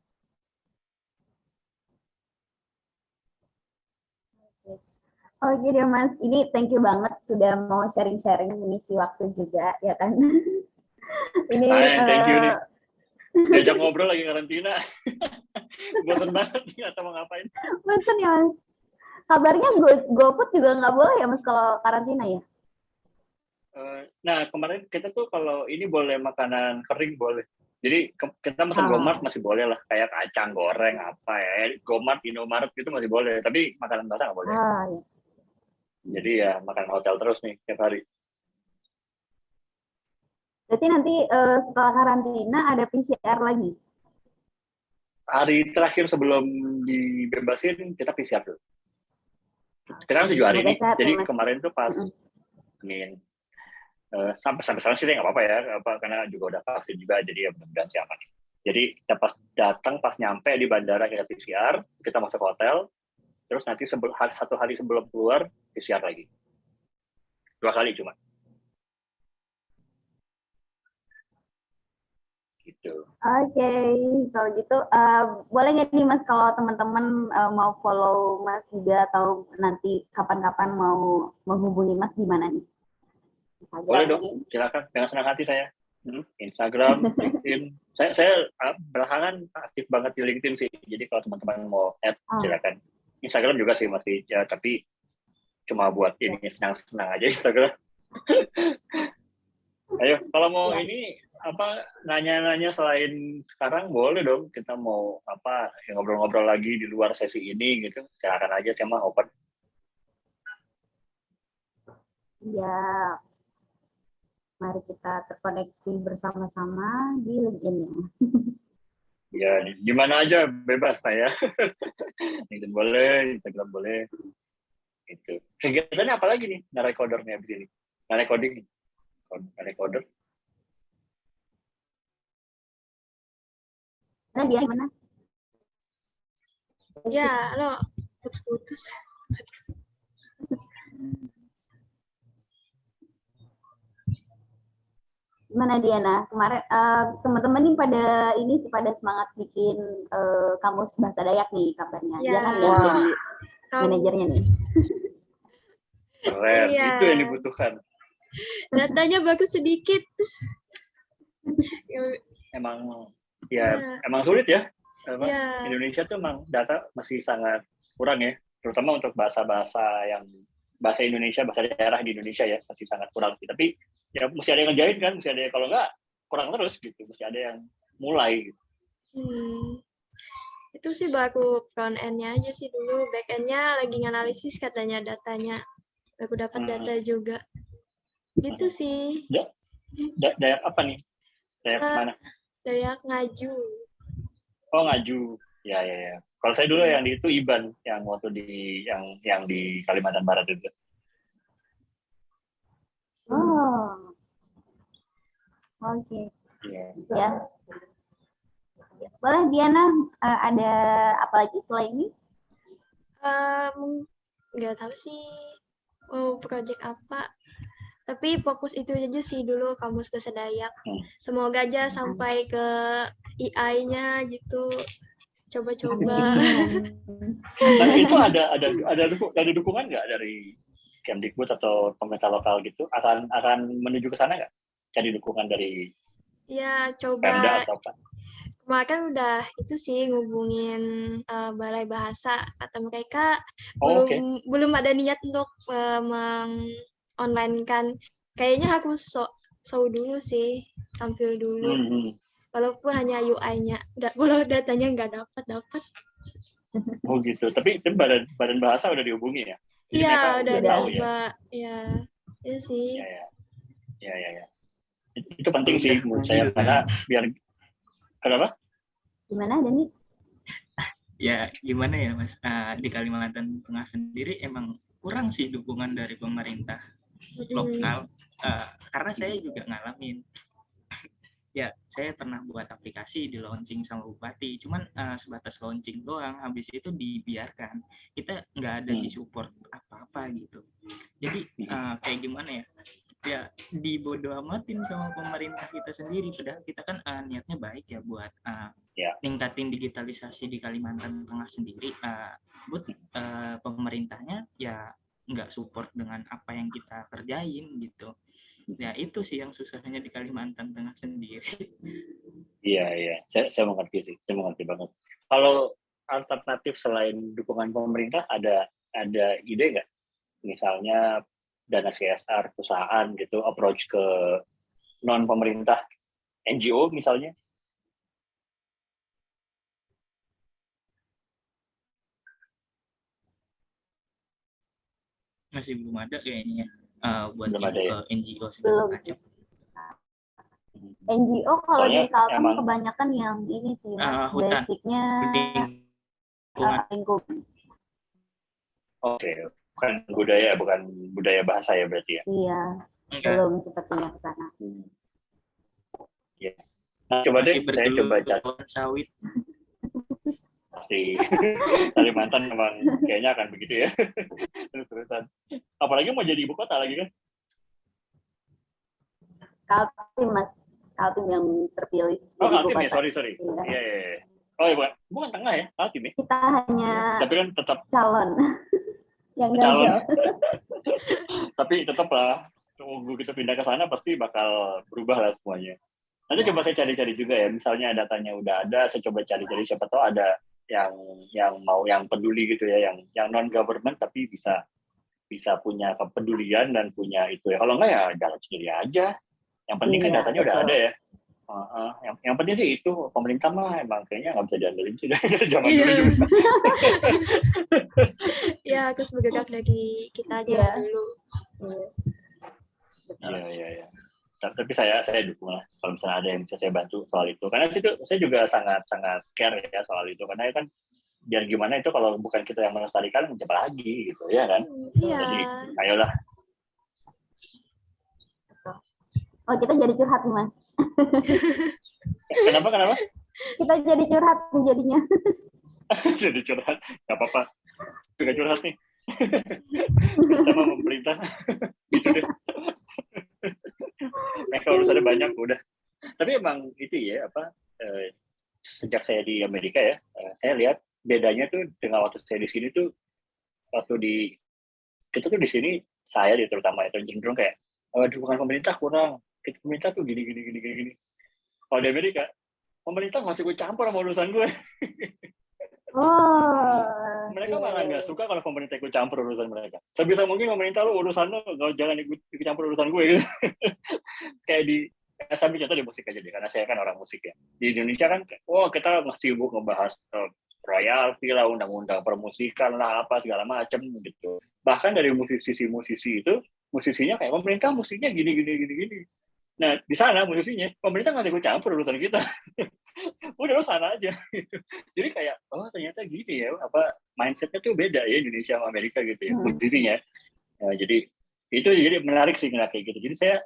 Oke deh Mas, ini thank you banget sudah mau sharing-sharing, mengisi waktu juga ya kan. Ini thank you nih. Diajak ngobrol lagi karantina. Bosan banget nih atau mau ngapain. Bosan ya Mas. Kabarnya GoFood juga nggak boleh ya Mas kalau karantina ya? Nah kemarin kita tuh kalau ini boleh makanan kering boleh. Jadi kita pesan Gomart masih boleh lah. Kayak kacang goreng apa ya. Gomart, Indomaret itu masih boleh. Tapi makanan basah nggak boleh. Ya. Jadi ya makan hotel terus nih tiap hari. Berarti nanti setelah karantina ada PCR lagi? Hari terakhir sebelum dibebasin kita PCR dulu. Kita kan 7 hari nih. Jadi ya, kemarin tuh pas sampai sekarang sih nggak apa-apa ya, karena juga udah vaksin juga, jadi ya mudah-mudahan sih aman. Jadi kita pas nyampe di bandara kita PCR, kita masuk hotel, terus nanti 1 hari sebelum keluar PCR lagi. 2 kali cuma. Gitu. Oke, kalau gitu boleh nggak nih Mas kalau teman-teman mau follow Mas juga atau nanti kapan-kapan mau menghubungi Mas di mana nih? Instagram, boleh dong, silakan dengan senang hati saya. Instagram, LinkedIn. Saya belakangan aktif banget di LinkedIn sih. Jadi kalau teman-teman mau add silakan. Instagram juga sih masih ya, tapi cuma buat ini senang-senang aja Instagram. Ayo, kalau mau ini apa nanya-nanya selain sekarang boleh dong, kita mau apa ya, ngobrol-ngobrol lagi di luar sesi ini gitu. Silakan aja, saya mah open. Ya, mari kita terkoneksi bersama-sama di LinkedIn-nya. Ya, di mana aja bebas saya. LinkedIn boleh, Instagram boleh. Itu. Kegiatannya apa lagi nih? Narecodernya di sini. Narecoding. Narecoder. Nah, dia gimana? Ya, lo putus-putus. Gimana Diana? Kemarin teman-teman nih pada semangat bikin kamus bahasa Dayak nih kabarnya. Ya. Diana yang jadi manajernya nih. Keren, Iya. itu yang dibutuhkan. Datanya bagus sedikit. Emang emang sulit ya. Ya. Indonesia tuh emang data masih sangat kurang ya, terutama untuk bahasa-bahasa yang bahasa Indonesia, bahasa daerah di Indonesia ya masih sangat kurang sih. Tapi ya mesti ada yang ngerjain kan, mesti ada yang, kalau nggak kurang terus gitu, mesti ada yang mulai gitu. Itu sih baru front end-nya aja sih dulu, back end-nya lagi nganalisis katanya datanya. Baru dapat data juga. Gitu sih. Dayak apa nih? Dayak mana? Dayak Ngaju. Oh, Ngaju. Ya. Kalau saya dulu yang di itu Iban, yang waktu di yang di Kalimantan Barat itu. Oh. Oke. Ya. Boleh Diana, ada apa lagi setelah ini? Nggak tahu sih project apa. Tapi fokus itu aja sih dulu kamus bahasa Dayak. Semoga aja sampai ke AI-nya gitu. Coba-coba. Nah, itu ada dukungan nggak dari Kemdikbud atau pemerintah lokal gitu? Akan menuju ke sana nggak? Cari dukungan dari Ya, coba. Pemda atau apa? Kemarin kan udah itu sih ngubungin Balai Bahasa, kata mereka belum ada niat untuk online kan. Kayaknya aku show dulu sih, tampil dulu. Walaupun hanya UI-nya, kalau datanya nggak dapat. Oh gitu. Tapi badan bahasa udah dihubungi ya? Iya, udah coba. Ya sih. Ya. Itu penting sih menurut saya, karena biar kenapa? Gimana Dani? Ya gimana ya Mas, di Kalimantan Tengah sendiri emang kurang sih dukungan dari pemerintah lokal, karena saya juga ngalamin. Ya, saya pernah buat aplikasi di launching sama bupati, cuman sebatas launching doang, habis itu dibiarkan. Kita nggak ada di support apa-apa gitu. Jadi kayak gimana ya? Ya dibodoh amatin sama pemerintah kita sendiri, padahal kita kan niatnya baik ya buat ningkatin digitalisasi di Kalimantan Tengah sendiri. But pemerintahnya ya nggak support dengan apa yang kita kerjain gitu. Ya itu sih yang susahnya di Kalimantan Tengah sendiri. Iya. Saya mengerti sih, saya mengerti banget. Kalau alternatif selain dukungan pemerintah, ada ide nggak? Misalnya dana CSR perusahaan gitu, approach ke non pemerintah, NGO misalnya? Masih belum ada kayaknya buat belum ada, ke ya? NGO segala macam. NGO kalau Soalnya di Kalteng kebanyakan yang ini sih Mas, hutan. basicnya lingkungan. Oke. Bukan budaya bahasa ya berarti ya? Iya. Belum sepertinya ke sana. Ya. Nah, coba deh saya coba cari sawit. Pasti Kalimantan memang kayaknya akan begitu ya. Terus-terusan. Apalagi mau jadi ibu kota lagi kan? Kaltim Mas, Kaltim yang terpilih. Oh, Kaltim ya, sorry. Iya. Oh ya, bukan tengah ya, Kaltim ya? Kita hanya tapi kan tetap calon yang gagal. Tapi tetap lah, tunggu kita pindah ke sana pasti bakal berubah lah semuanya. Nanti coba saya cari-cari juga ya, misalnya datanya udah ada, saya coba cari-cari, siapa tahu ada yang peduli gitu ya, yang non government tapi bisa punya kepedulian dan punya itu ya. Kalau enggak ya jalan sendiri aja. Yang penting kan Iya, datanya udah betul. ada ya. Yang penting sih itu pemerintah mah emang kayaknya nggak bisa diandelin sih dari zaman dulu Iya. juga. Ya, harus bergerak dari kita aja Iya. dulu. Iya. Iya. Tapi saya dukung lah kalau misalnya ada yang bisa saya bantu soal itu. Karena itu saya juga sangat care ya soal itu. Karena kan biar gimana itu kalau bukan kita yang melestarikan siapa lagi gitu ya kan. Iya. Jadi ayolah. Oh, kita jadi curhat nih, Mas. Kenapa? Kita jadi curhat nih jadinya. Jadi curhat, nggak apa-apa. Juga curhat nih. Sama pemerintah. Gitu deh. Mereka urusannya banyak udah. Tapi emang itu ya sejak saya di Amerika ya, saya lihat bedanya tuh dengan waktu saya di sini tuh waktu kita tuh di sini saya terutama itu cenderung kayak dukungan pemerintah kurang. Pemerintah tuh gini. Kalau di Amerika, pemerintah masih gue campur sama urusan gue. Oh. Mereka malah nggak suka kalau pemerintah ikut campur urusan mereka. Sebisa mungkin pemerintah lu urusan lu jangan ikut campur urusan gue gitu. Kayak saya ambil contoh di musik aja deh, karena saya kan orang musik ya. Di Indonesia kan, kita masih sibuk ngebahas royalti lah, undang-undang permusikan lah, apa segala macam gitu. Bahkan dari musisi itu, musisinya kayak pemerintah musiknya gini. Nah, di sana musisinya, pemerintah nggak ikut campur urusan kita. Udah lo sana aja. Jadi kayak, ternyata gini ya, mindsetnya tuh beda ya Indonesia sama Amerika gitu ya, musisinya. Jadi itu jadi menarik sih kayak gitu. Jadi saya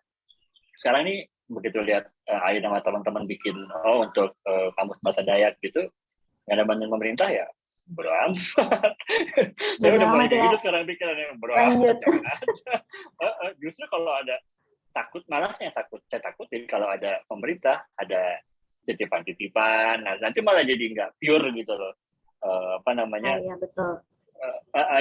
sekarang ini begitu lihat Ayu sama teman-teman bikin untuk kamus bahasa Dayak gitu, nggak ada bantuan pemerintah ya, beramat. Saya udah mulai kayak gitu sekarang pikirannya, beramat. Justru kalau ada saya takut jadi kalau ada pemerintah, ada titipan-titipan, nah nanti malah jadi nggak pure gitu loh. Iya, betul.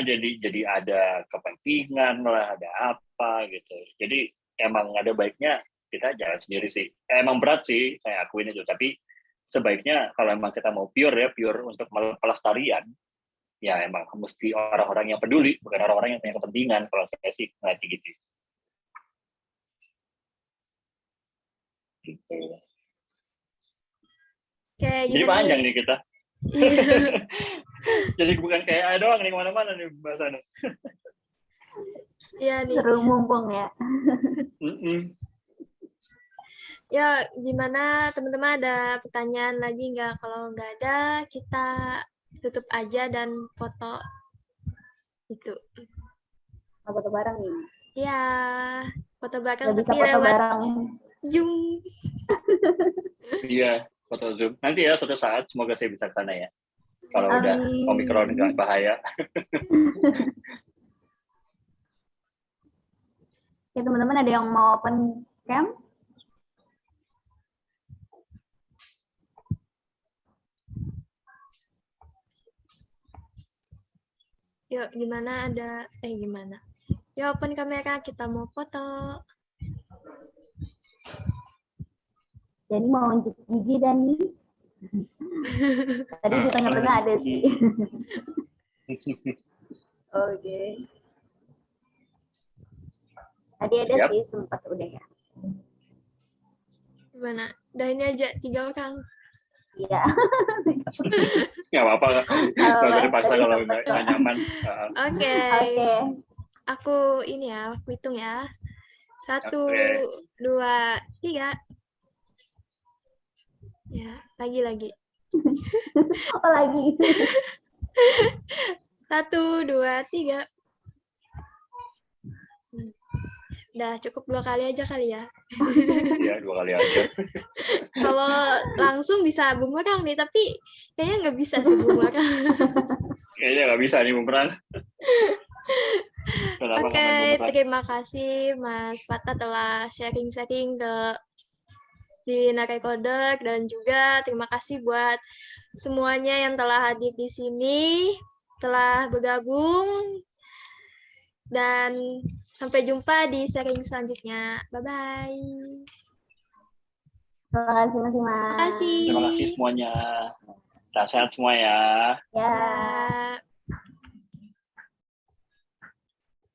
Jadi ada kepentingan lah, ada apa gitu. Jadi emang ada baiknya kita jalan sendiri sih. Emang berat sih, saya akuin itu. Tapi sebaiknya kalau emang kita mau pure untuk pelestarian, ya emang mesti orang-orang yang peduli, bukan orang-orang yang punya kepentingan. Kalau saya sih ngerti gitu. Gitu. Jadi panjang nih kita. Jadi bukan kayak doang nih kemana-mana nih bahasannya. Iya nih. Seru mumpung ya. Ya, gimana teman-teman, ada pertanyaan lagi nggak? Kalau nggak ada, kita tutup aja dan foto itu. Foto bareng nih. Iya, foto bareng bisa tapi foto lewat bareng. Zoom. Iya, foto Zoom. Nanti ya suatu saat semoga saya bisa ke sana ya. Kalau udah Omikron nggak bahaya. Ya teman-teman, ada yang mau open cam? Yuk, gimana gimana? Yuk, open kamera, kita mau foto. Jadi mau unjuk gigi Dani. Tadi di tengah-tengah ada sih. Oke. Tadi ada sih, sempat udah ya. Gimana? Udah ini aja 3 orang. Iya. Nggak apa-apa. Nggak usah dipaksa kalau nggak nyaman. Oke. Aku hitung ya. 1, 2, 3. Ya, lagi. Oh, lagi. 1, 2, 3. Udah cukup 2 kali aja kali ya. Iya, 2 kali aja. Kalau langsung bisa bumerang nih, tapi kayaknya nggak bisa sih bumerang. Kayaknya nggak bisa nih bumerang. Oke, terima kasih Mas Fatah telah sharing-sharing di Nakai Kodek, dan juga terima kasih buat semuanya yang telah hadir di sini, telah bergabung, dan sampai jumpa di sharing selanjutnya. Bye-bye. Terima kasih Mas Iman. Terima kasih. Terima kasih semuanya. Sehat-sehat semua ya. Ya. Ya.